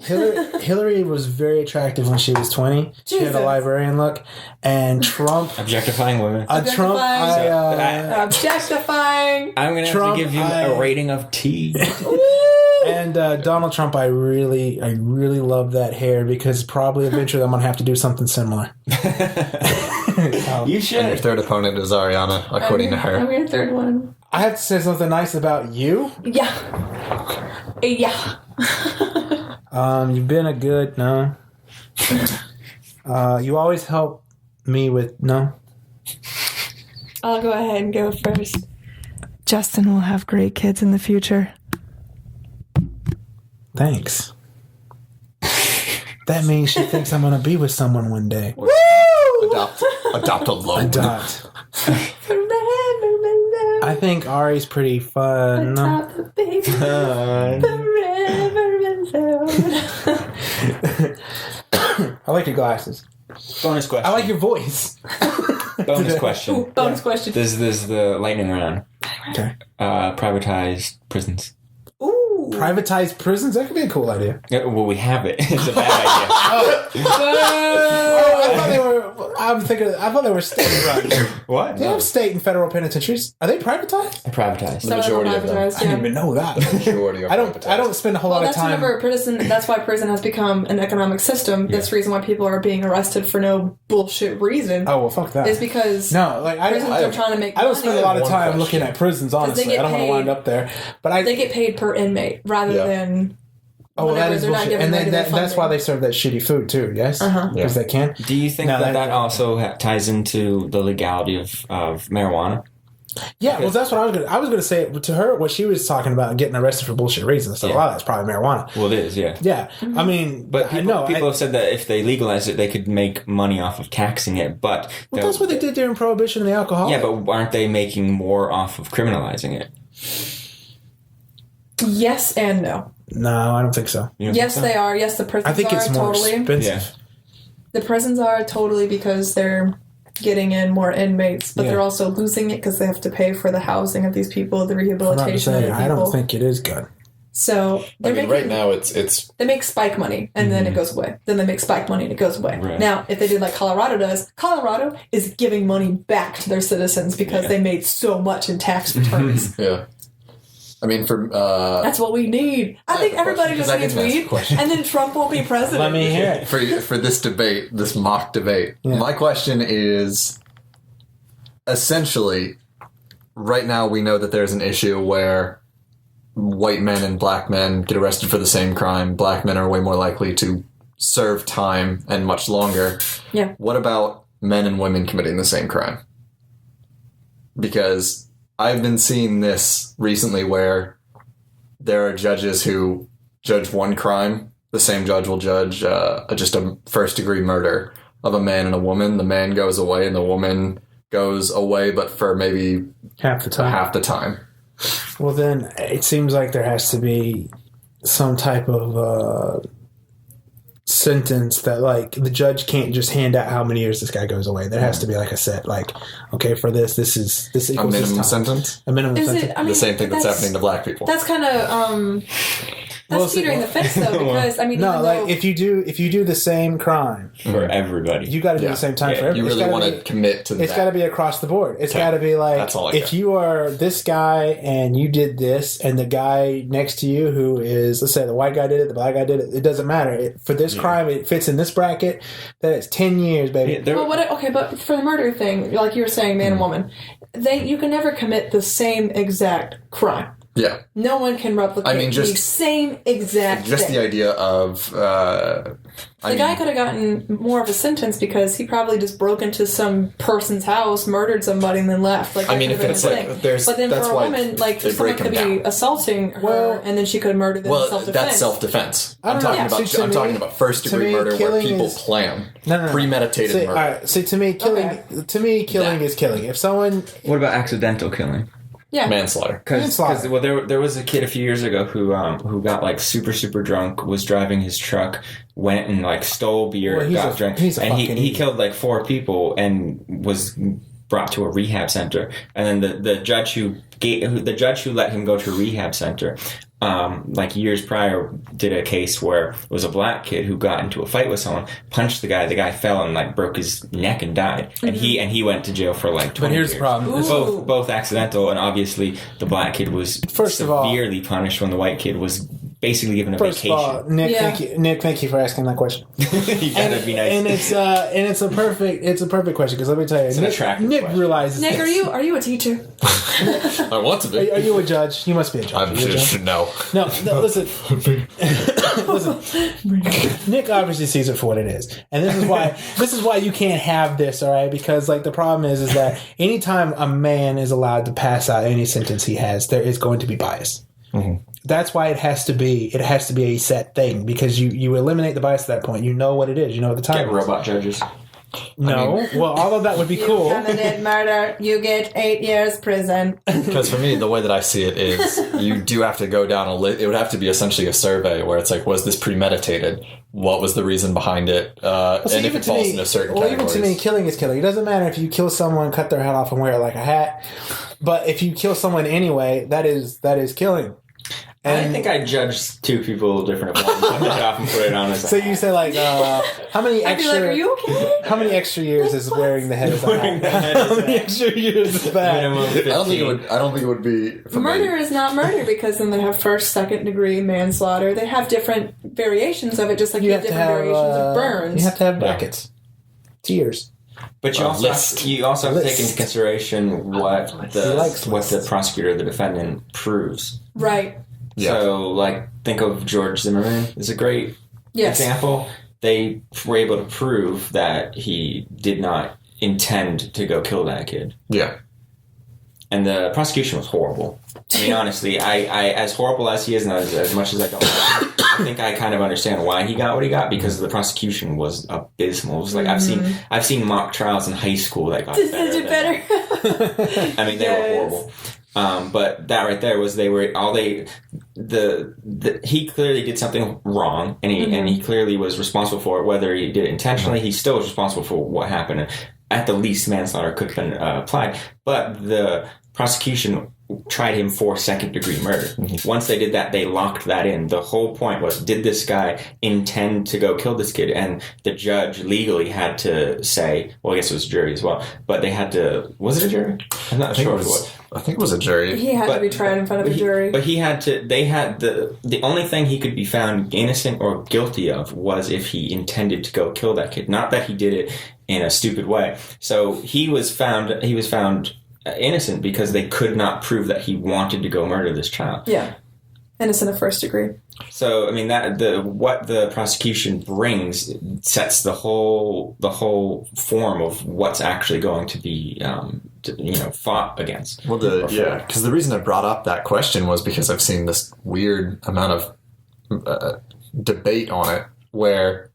Hillary was very attractive when she was 20. She had a Jesus. librarian look. And Trump... Objectifying women. Trump, Objectifying. I'm going to have Trump, to give you a rating of T. and Donald Trump, I really love that hair because probably eventually I'm going to have to do something similar. You And your should. third opponent is Ariana, according to her. I'm your third one. I have to say something nice about you. Yeah. Yeah. You've been a good you always help me with I'll go ahead and go first. Justin will have great kids in the future. Thanks. That means she thinks I'm gonna be with someone one day. Adopt alone. Adopt. Forever, I think Ari's pretty fun. adopt the baby. Forever and ever. I like your glasses. Bonus question. I like your voice. Bonus question. Ooh, bonus question. This is the lightning round. Okay. Privatized prisons. Ooh. Privatized prisons? That could be a cool idea. Yeah, well, we have it. It's a bad idea. I thought they were state run. What? They have state and federal penitentiaries. Are they privatized? Privatized. Some of them majority of them. privatized, I didn't yeah. even know that. Majority are I don't privatized. spend a whole Well, lot of that's time. whenever prison. That's why prison has become an economic system. That's the reason why people are being arrested for no bullshit reason. Oh well, fuck that. Is because No, like prisons are trying to make I don't money. spend a lot of one time question. looking at prisons. Honestly, get I don't want to paid- wind up there. But They get paid per inmate rather Yeah. than. oh, well, that whenever is they're not bullshit. given And then regular that's why funding. they serve that shitty food too. Yes, Uh-huh. because they can. Do you think No, that also ties into the legality of marijuana? Yeah, well, that's what I was gonna say to her. What she was talking about getting arrested for bullshit reasons. So a lot of that's probably marijuana. Well, it is, yeah. Yeah, I mean, But people, I have said that if they legalize it, they could make money off of taxing it. But well, that's what they did during Prohibition and the alcohol. Yeah, but aren't they making more off of criminalizing it? Yes and no. No, I don't think so. You don't Yes, think so? they are. Yes, the prisons I think it's are more totally. expensive. Yeah. The prisons are totally because they're getting in more inmates, but Yeah. they're also losing it because they have to pay for the housing of these people, the I'm about to rehabilitation of say, the people. I don't think it is good. So I they're mean, making right now it's they make spike money and then it goes away. Then they make spike money and it goes away. Right. Now, if they did like Colorado does, Colorado is giving money back to their citizens because they made so much in tax returns. yeah. I mean, for That's what we need. I think have a everybody question, 'cause I just didn't needs ask a weed, question. and then Trump won't be president. Let me hear it. for this debate, this mock debate. Yeah. My question is, essentially, right now we know that there's an issue where white men and black men get arrested for the same crime. Black men are way more likely to serve time and much longer. Yeah. What about men and women committing the same crime? Because I've been seeing this recently where there are judges who judge one crime. The same judge will judge just a first-degree murder of a man and a woman. The man goes away and the woman goes away, but for maybe Half the time. half the time. Well, then it seems like there has to be some type of sentence that, like, the judge can't just hand out how many years this guy goes away. There has to be like a set, like, okay, for this A equals this minimum time. sentence? A minimum Is sentence. it? I mean, The same thing that's happening to black people. That's kind of That's teetering the fence, though, because I mean, No, even like though, if you do the same crime, for everybody. you got to do the same time for everybody. You really want to commit to that. It's got to be across the board. It's got to be like, That's all I if got. you are this guy and you did this, and the guy next to you who is, let's say the white guy did it, the black guy did it, it doesn't matter. For this crime, it fits in this bracket, that it's 10 years, baby. okay, but for the murder thing, like you were saying, man and woman, you can never commit the same exact crime. Yeah. No one can replicate the same exact Just thing. the idea of... The guy could have gotten more of a sentence because he probably just broke into some person's house, murdered somebody, and then left. Like, I mean, if it's like... But then for a woman, like, someone could be assaulting her, and then she could have murdered them in self-defense. That's self-defense. I'm know. talking about first-degree murder where people plan. No. Premeditated murder. All right, so to me, killing is killing. If someone... What about accidental killing? Yeah. Manslaughter. Because there was a kid a few years ago who got like super drunk, was driving his truck, went and like stole beer, got drunk, and he killed like 4 people and was brought to a rehab center. And then the judge who let him go to a rehab center, like years prior, did a case where it was a black kid who got into a fight with someone, punched the guy fell and like broke his neck and died, and he went to jail for like 20 But here's years. the problem. Both accidental, and obviously the black kid was severely punished when the white kid was basically given a vacation. First of all, Nick, thank you for asking that question. You gotta be nice. And it's a perfect question, because let me tell you, Nick realizes. Nick, this. are you a teacher? I want to be. Are you a judge? You must be a judge. I'm just no. No, listen. Nick obviously sees it for what it is, and this is why you can't have this, all right? Because like the problem is that anytime a man is allowed to pass out any sentence he has, there is going to be bias. Mm-hmm. That's why it has to be a set thing, because you eliminate the bias at that point. You know what it is. You know what the time is. Robot judges. No, well, all of that would be cool. You committed murder, you get 8 years prison. Because for me, the way that I see it is, you do have to go down a list. It would have to be essentially a survey where it's like, was this premeditated? What was the reason behind it? And if it falls into certain categories. Even to me, killing is killing. It doesn't matter if you kill someone, cut their head off, and wear it like a hat. But if you kill someone anyway, that is killing. And I think I judge 2 people different. If one cut their head off and put it on. So you say like, how many extra? I'd be like, are you okay? How many extra years is wearing the head as a hat? How many extra years is that? I don't think it would be. Murder is not murder, because then they have first, second degree manslaughter. They have different variations of it, just like you have different variations of burns. You have to have brackets, tiers. But you also have to take into consideration what the prosecutor, the defendant, proves. Right. Yeah. So, like, think of George Zimmerman is a great example. They were able to prove that he did not intend to go kill that kid. Yeah. And the prosecution was horrible. I mean, honestly, I as horrible as he is, and as much as I don't like him, I think I kind of understand why he got what he got, because the prosecution was abysmal. It was like I've seen mock trials in high school that got better. I mean, they were horrible. But that right there was he clearly did something wrong, and he clearly was responsible for it. Whether he did it intentionally, he still was responsible for what happened. At the least, manslaughter could have been applied. But the prosecution tried him for second-degree murder. Mm-hmm. Once they did that, they locked that in. The whole point was, did this guy intend to go kill this kid? And the judge legally had to say, well, I guess it was a jury as well, but they had to, was it a jury? I'm not sure if it was. I think it was a jury. He had to be tried in front of a jury. But he had to, the only thing he could be found innocent or guilty of was if he intended to go kill that kid. Not that he did it in a stupid way. So he was found innocent because they could not prove that he wanted to go murder this child. Yeah. Innocent of first degree. So, I mean, what the prosecution brings sets the whole form of what's actually going to be, fought against. Well, because the reason I brought up that question was because I've seen this weird amount of debate on it, where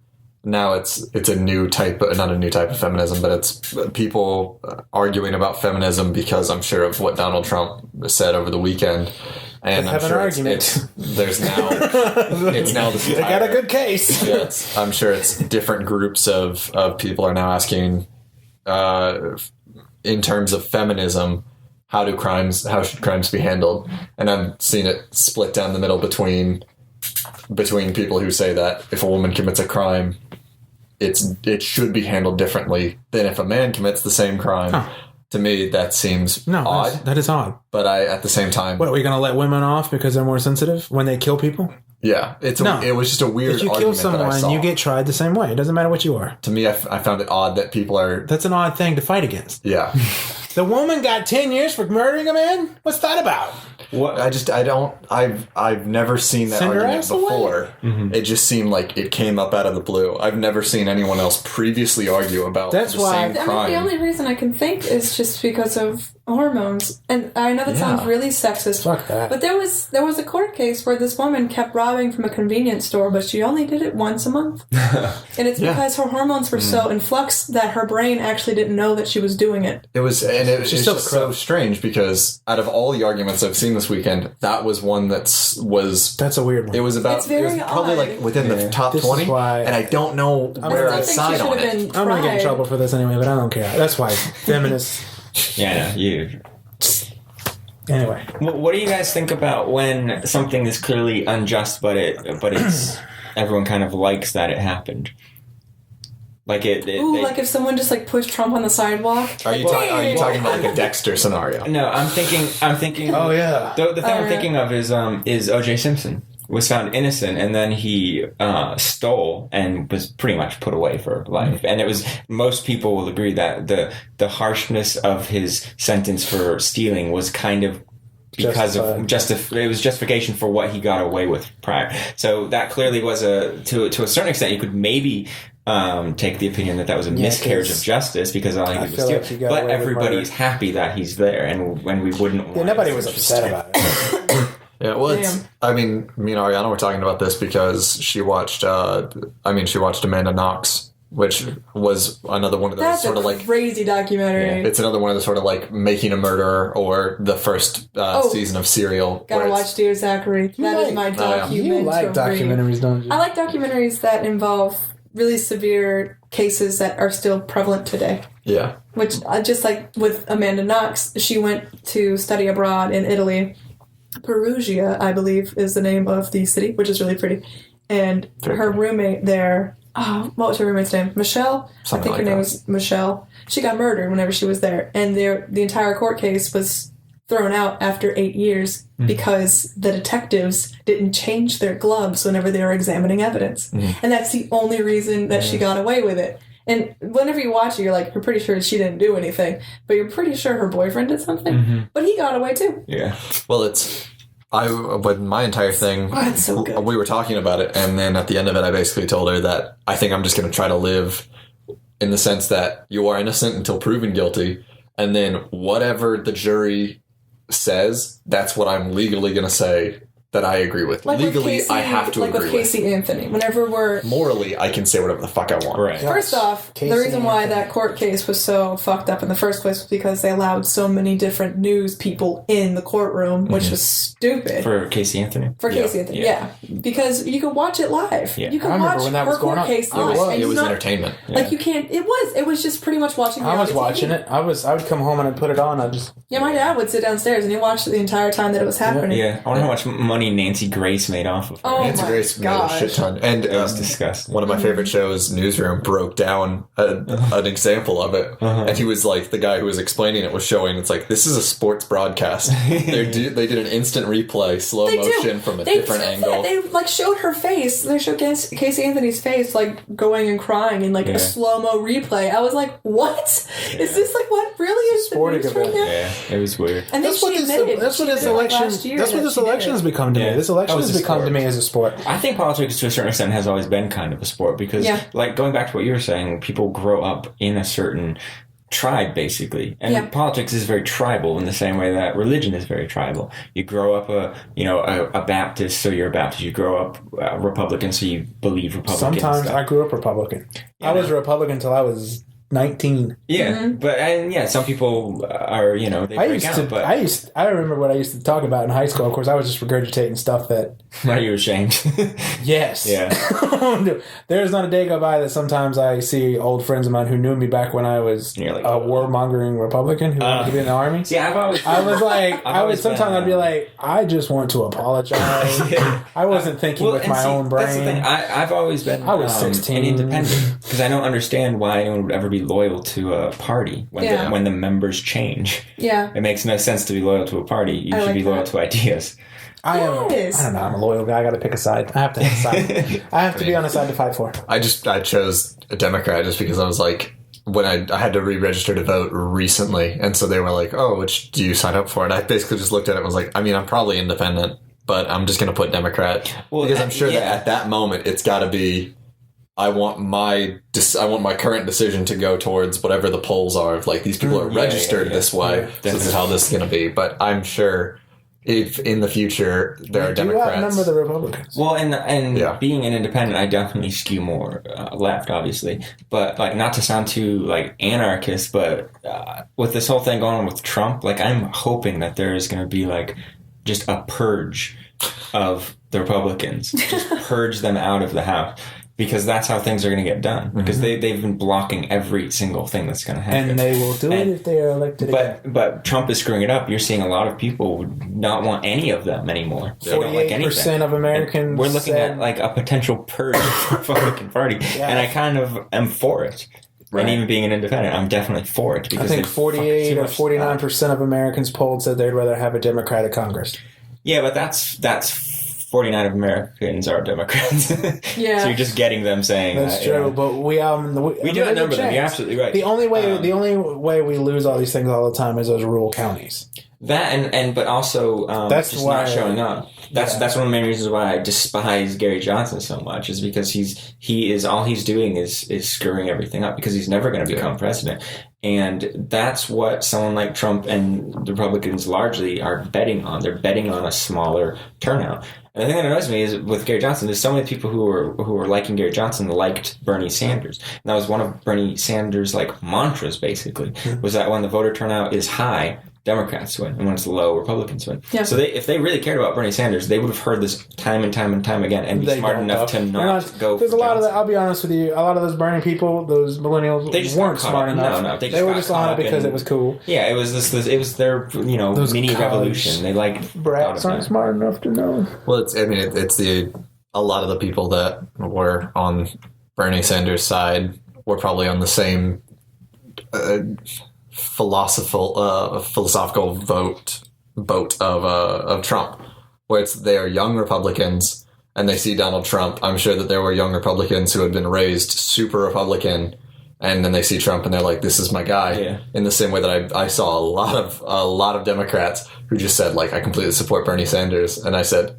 now it's a new type, not a new type of feminism, but it's people arguing about feminism because I'm sure of what Donald Trump said over the weekend. And I'm sure there's now this they got a good case. I'm sure it's different groups of people are now asking, in terms of feminism, how should crimes be handled? And I've seen it split down the middle between between people who say that if a woman commits a crime, it should be handled differently than if a man commits the same crime. Huh. To me, that seems odd. That is odd. But at the same time... What, are we going to let women off because they're more sensitive when they kill people? Yeah. It was just a weird If you argument kill that I someone, saw. you get tried the same way. It doesn't matter what you are. To me, I found it odd that people are... That's an odd thing to fight against. Yeah. The woman got 10 years for murdering a man? What's that about? What? I've never seen that Send her argument ass away. before. Mm-hmm. It just seemed like it came up out of the blue. I've never seen anyone else previously argue about That's the why- same crime. The only reason I can think is just because of hormones. And I know that sounds really sexist. Fuck that. But there was a court case where this woman kept robbing from a convenience store, but she only did it once a month. And it's because her hormones were so in flux that her brain actually didn't know that she was doing it. It was just so strange because out of all the arguments I've seen this weekend, that was one that's a weird one. It was about It's very probably odd. like within the top This is 20, why- and I don't know where I I'd think side she on should have it. been I'm going to get in tried. trouble for this anyway, but I don't care. That's why feminists... Yeah, no, you. Anyway. What do you guys think about when something is clearly unjust, but it's everyone kind of likes that it happened? Like Like if someone just like pushed Trump on the sidewalk. Are you talking about like a Dexter scenario? No, I'm thinking. Oh, yeah. The thing I'm yeah. thinking of is O.J. Simpson was found innocent, and then he stole and was pretty much put away for life. And it was, most people will agree that the harshness of his sentence for stealing was kind of because it was justification for what he got away with prior. So that clearly was to a certain extent, you could maybe take the opinion that was a miscarriage of justice because all he was feel like he stealing. got But away with everybody's murder. happy that he's there, and when we wouldn't want Nobody it. was upset about it. Yeah, well, Damn. I mean, me and Ariana were talking about this because she watched Amanda Knox, which was another one of those That's sort a of like... crazy documentary. It's another one of the sort of like Making a Murderer or the first season of Serial. Gotta where watch Dear Zachary. That is my documentary. You like documentaries, don't you? I like documentaries that involve really severe cases that are still prevalent today. Yeah. Which, just like with Amanda Knox, she went to study abroad in Italy. Perugia, I believe, is the name of the city, which is really pretty. And her roommate there, what was her roommate's name? Michelle? Something I think like her name that. was Michelle. She got murdered whenever she was there. And the entire court case was thrown out after 8 years because the detectives didn't change their gloves whenever they were examining evidence. And that's the only reason that she got away with it. And whenever you watch it, you're pretty sure she didn't do anything, but you're pretty sure her boyfriend did something. But he got away too. Yeah. Well, with my entire thing, it's so good. we were talking about it, and then at the end of it, I basically told her that I think I'm just going to try to live in the sense that you are innocent until proven guilty, and then whatever the jury says, that's what I'm legally going to say that I agree with. Like Legally, with Casey, I have to like agree with with. Casey Anthony. Whenever we're Morally, I can say whatever the fuck I want. Right. first off, Casey the reason why Anthony. that court case was so fucked up in the first place was because they allowed so many different news people in the courtroom, which was stupid. For Casey Anthony. For Casey Anthony, yeah. Because you can watch it live. Yeah. You I can remember watch when that her was going court on. case It live. was- and It was not- entertainment. Like you can't. It was just pretty much watching. I was reality watching TV. it. I would come home and I'd put it on. My dad would sit downstairs and he watched it the entire time that it was happening. Yeah. I wonder how much money Nancy Grace made off of her. Oh Nancy my Grace made a gosh. shit ton. And It was disgusting. one of my favorite shows, Newsroom, broke down an example of it. And he was like, the guy who was explaining it was showing, it's like, this is a sports broadcast. They did an instant replay, slow They motion do. from a They different did angle. that. They like showed her face. They showed Casey Anthony's face like going and crying in like Yeah. a slow mo replay. I was like, "What is this? Like, what really is Sporting the news right event. now?what Yeah, it was weird. And then That's what she this. admitted. That's what She this admitted, like, election. last year That's what that this she did election has it. become to me. Yeah. This That election was has a become to sport. me as a sport. I think politics to a certain extent has always been kind of a sport because, Yeah. like, going back to what you were saying, people grow up in a certain tribe, basically. And Yeah. politics is very tribal in the same way that religion is very tribal. You grow up a Baptist, so you're a Baptist. You grow up Republican, so you believe Republicans. Sometimes I grew up Republican. I was a Republican until I was 19. Yeah, but some people are they break out. But I remember what I used to talk about in high school. Of course, I was just regurgitating stuff that. Are you ashamed? Yes. Yeah. There's not a day go by that sometimes I see old friends of mine who knew me back when I was a warmongering Republican who wanted to be in the army. See, I'd be like, I just want to apologize. I wasn't thinking with my own brain. That's the thing. I've always been. I was 16, an independent because I don't understand why anyone would ever be loyal to a party when the members change. Yeah, it makes no sense to be loyal to a party. You should be loyal to ideas. I don't know. I'm a loyal guy. I got to pick a side. I have to have a side. I have to be on a side to fight for. I chose a Democrat just because I was like, when I had to re-register to vote recently, and so they were like, "Oh, which do you sign up for?" And I basically just looked at it and was like, "I mean, I'm probably independent, but I'm just going to put Democrat because I'm sure that at that moment it's got to be." I want my current decision to go towards whatever the polls are of like these people are registered this way. Yeah. This is how this is going to be. But I'm sure if in the future there are Democrats, outnumber the Republicans. Well, and being an independent, I definitely skew more left, obviously. But like, not to sound too like anarchist, but with this whole thing going on with Trump, like I'm hoping that there is going to be like just a purge of the Republicans, just purge them out of the House. Because that's how things are going to get done. Because they've been blocking every single thing that's going to happen. And they will do it if they are elected again. But Trump is screwing it up. You're seeing a lot of people not want any of them anymore. 48% of Americans. And we're looking at like a potential purge of the Republican Party. Yeah. And I kind of am for it. Right. And even being an independent, I'm definitely for it. Because I think 48 or 49% of Americans polled said they'd rather have a Democratic Congress. Yeah, but that's 49 of Americans are Democrats. Yeah. So you're just getting them saying that's true. But we do outnumber them. You're absolutely right. The only way we lose all these things all the time is those rural counties. That and but also that's just why, not showing up. That's one of the main reasons why I despise Gary Johnson so much, is because he is all he's doing is screwing everything up, because he's never going to become president. And that's what someone like Trump and the Republicans largely are betting on. They're betting on a smaller turnout. And the thing that annoys me is with Gary Johnson, there's so many people who are liking Gary Johnson liked Bernie Sanders. And that was one of Bernie Sanders' like mantras, basically, was that when the voter turnout is high, Democrats win, and when it's low, Republicans win. Yeah. So if they really cared about Bernie Sanders, they would have heard this time and time and time again, and be smart enough to not go. There's a lot of that. I'll be honest with you. A lot of those Bernie people, those millennials, they just weren't smart enough. No, they were just on it because it was cool. Yeah, it was this. It was their those mini revolution. They brats aren't smart enough to know. Well, it's a lot of the people that were on Bernie Sanders' side were probably on the same. Philosophical boat of Trump, where they are young Republicans and they see Donald Trump. I'm sure that there were young Republicans who had been raised super Republican, and then they see Trump and they're like, "This is my guy." Yeah. In the same way that I saw a lot of Democrats who just said like, "I completely support Bernie Sanders," and I said,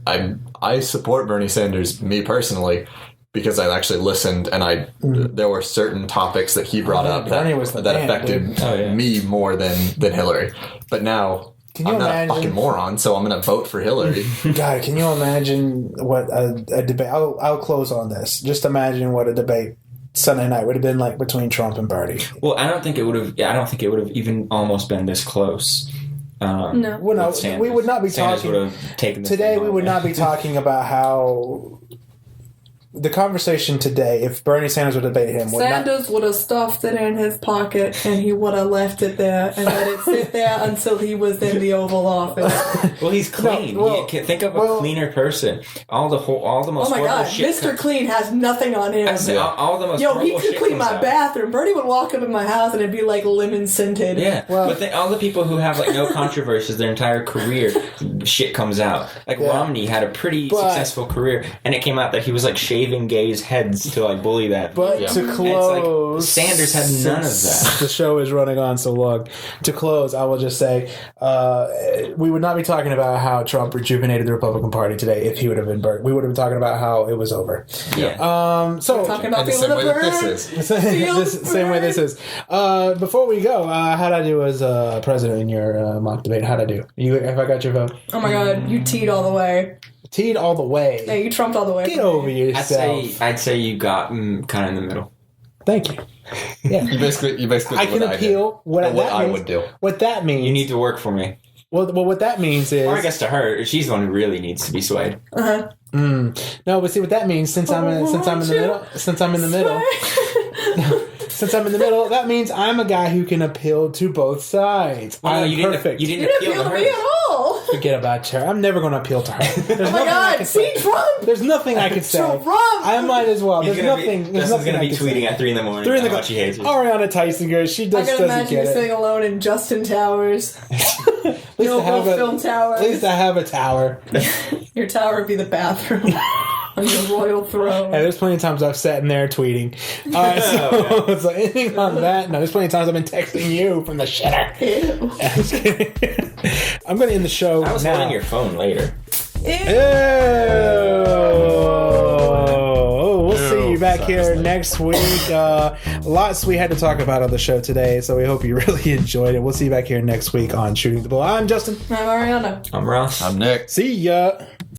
"I support Bernie Sanders, me personally." Because I actually listened, and there were certain topics that he brought up that affected me more than Hillary. But now I'm not a fucking moron, so I'm going to vote for Hillary. God, can you imagine what a debate? I'll close on this. Just imagine what a debate Sunday night would have been like between Trump and Bernie. Well, I don't think it would have. I don't think it would have even almost been this close. No, we would not be Sanders talking would have taken today. We would not be talking about how. The conversation today, if Bernie Sanders would debate him, Sanders would have stuffed it in his pocket and he would have left it there and let it sit there until he was in the Oval Office. Well, he's clean. Think of a cleaner person. All the most. Oh my God, Mr. Clean has nothing on him. All the most. He could clean my bathroom. Bernie would walk up in my house and it'd be like lemon scented. Yeah, but all the people who have like no controversies their entire career, shit comes out. Like Romney had a pretty successful career, and it came out that he was like shaving gays' heads to like bully that. But to close, like, Sanders had none of that. The show is running on so long. To close, I will just say we would not be talking about how Trump rejuvenated the Republican Party today if he would have been burnt. We would have been talking about how it was over. Yeah. So talking about the same way same way this is. Before we go, how'd I do as president in your mock debate? How'd I do? Have I got your vote? Oh my God, you teed all the way. Teed all the way. Yeah, you trumped all the way. Get over yourself. I'd say you got kind of in the middle. Thank you. Yeah. You basically I can appeal. What I would do. What that means. You need to work for me. Well, what that means is. Or I guess to her, she's the one who really needs to be swayed. Uh-huh. No, but see what that means. Since I'm in the middle. Since I'm in the middle, that means I'm a guy who can appeal to both sides. Well, I'm you perfect. You didn't You didn't appeal appeal to to me her. at all. Forget about her. I'm never going to appeal to her. There's Oh my God! See, Trump. There's nothing I could say. Trump. I might as well. There's nothing. There's Justin's nothing going to I be could tweeting say. at 3 in the morning 3 in the how much he hates her. Ariana Tyson goes. She I just can doesn't imagine you get sitting it. alone in Justin Towers. At least I have Film tower. At least I have a tower. Your tower would be the bathroom on your royal throne. And there's plenty of times I've sat in there tweeting. So anything on that? No, there's plenty of times I've been texting you from the shitter. Ew. I'm just kidding. I'm going to end the show I was now. holding your phone later. Oh, we'll see you back here next week. Lots we had to talk about on the show today, so we hope you really enjoyed it. We'll see you back here next week on Shooting the Bull. I'm Justin. I'm Ariana. I'm Ross. I'm Nick. See ya.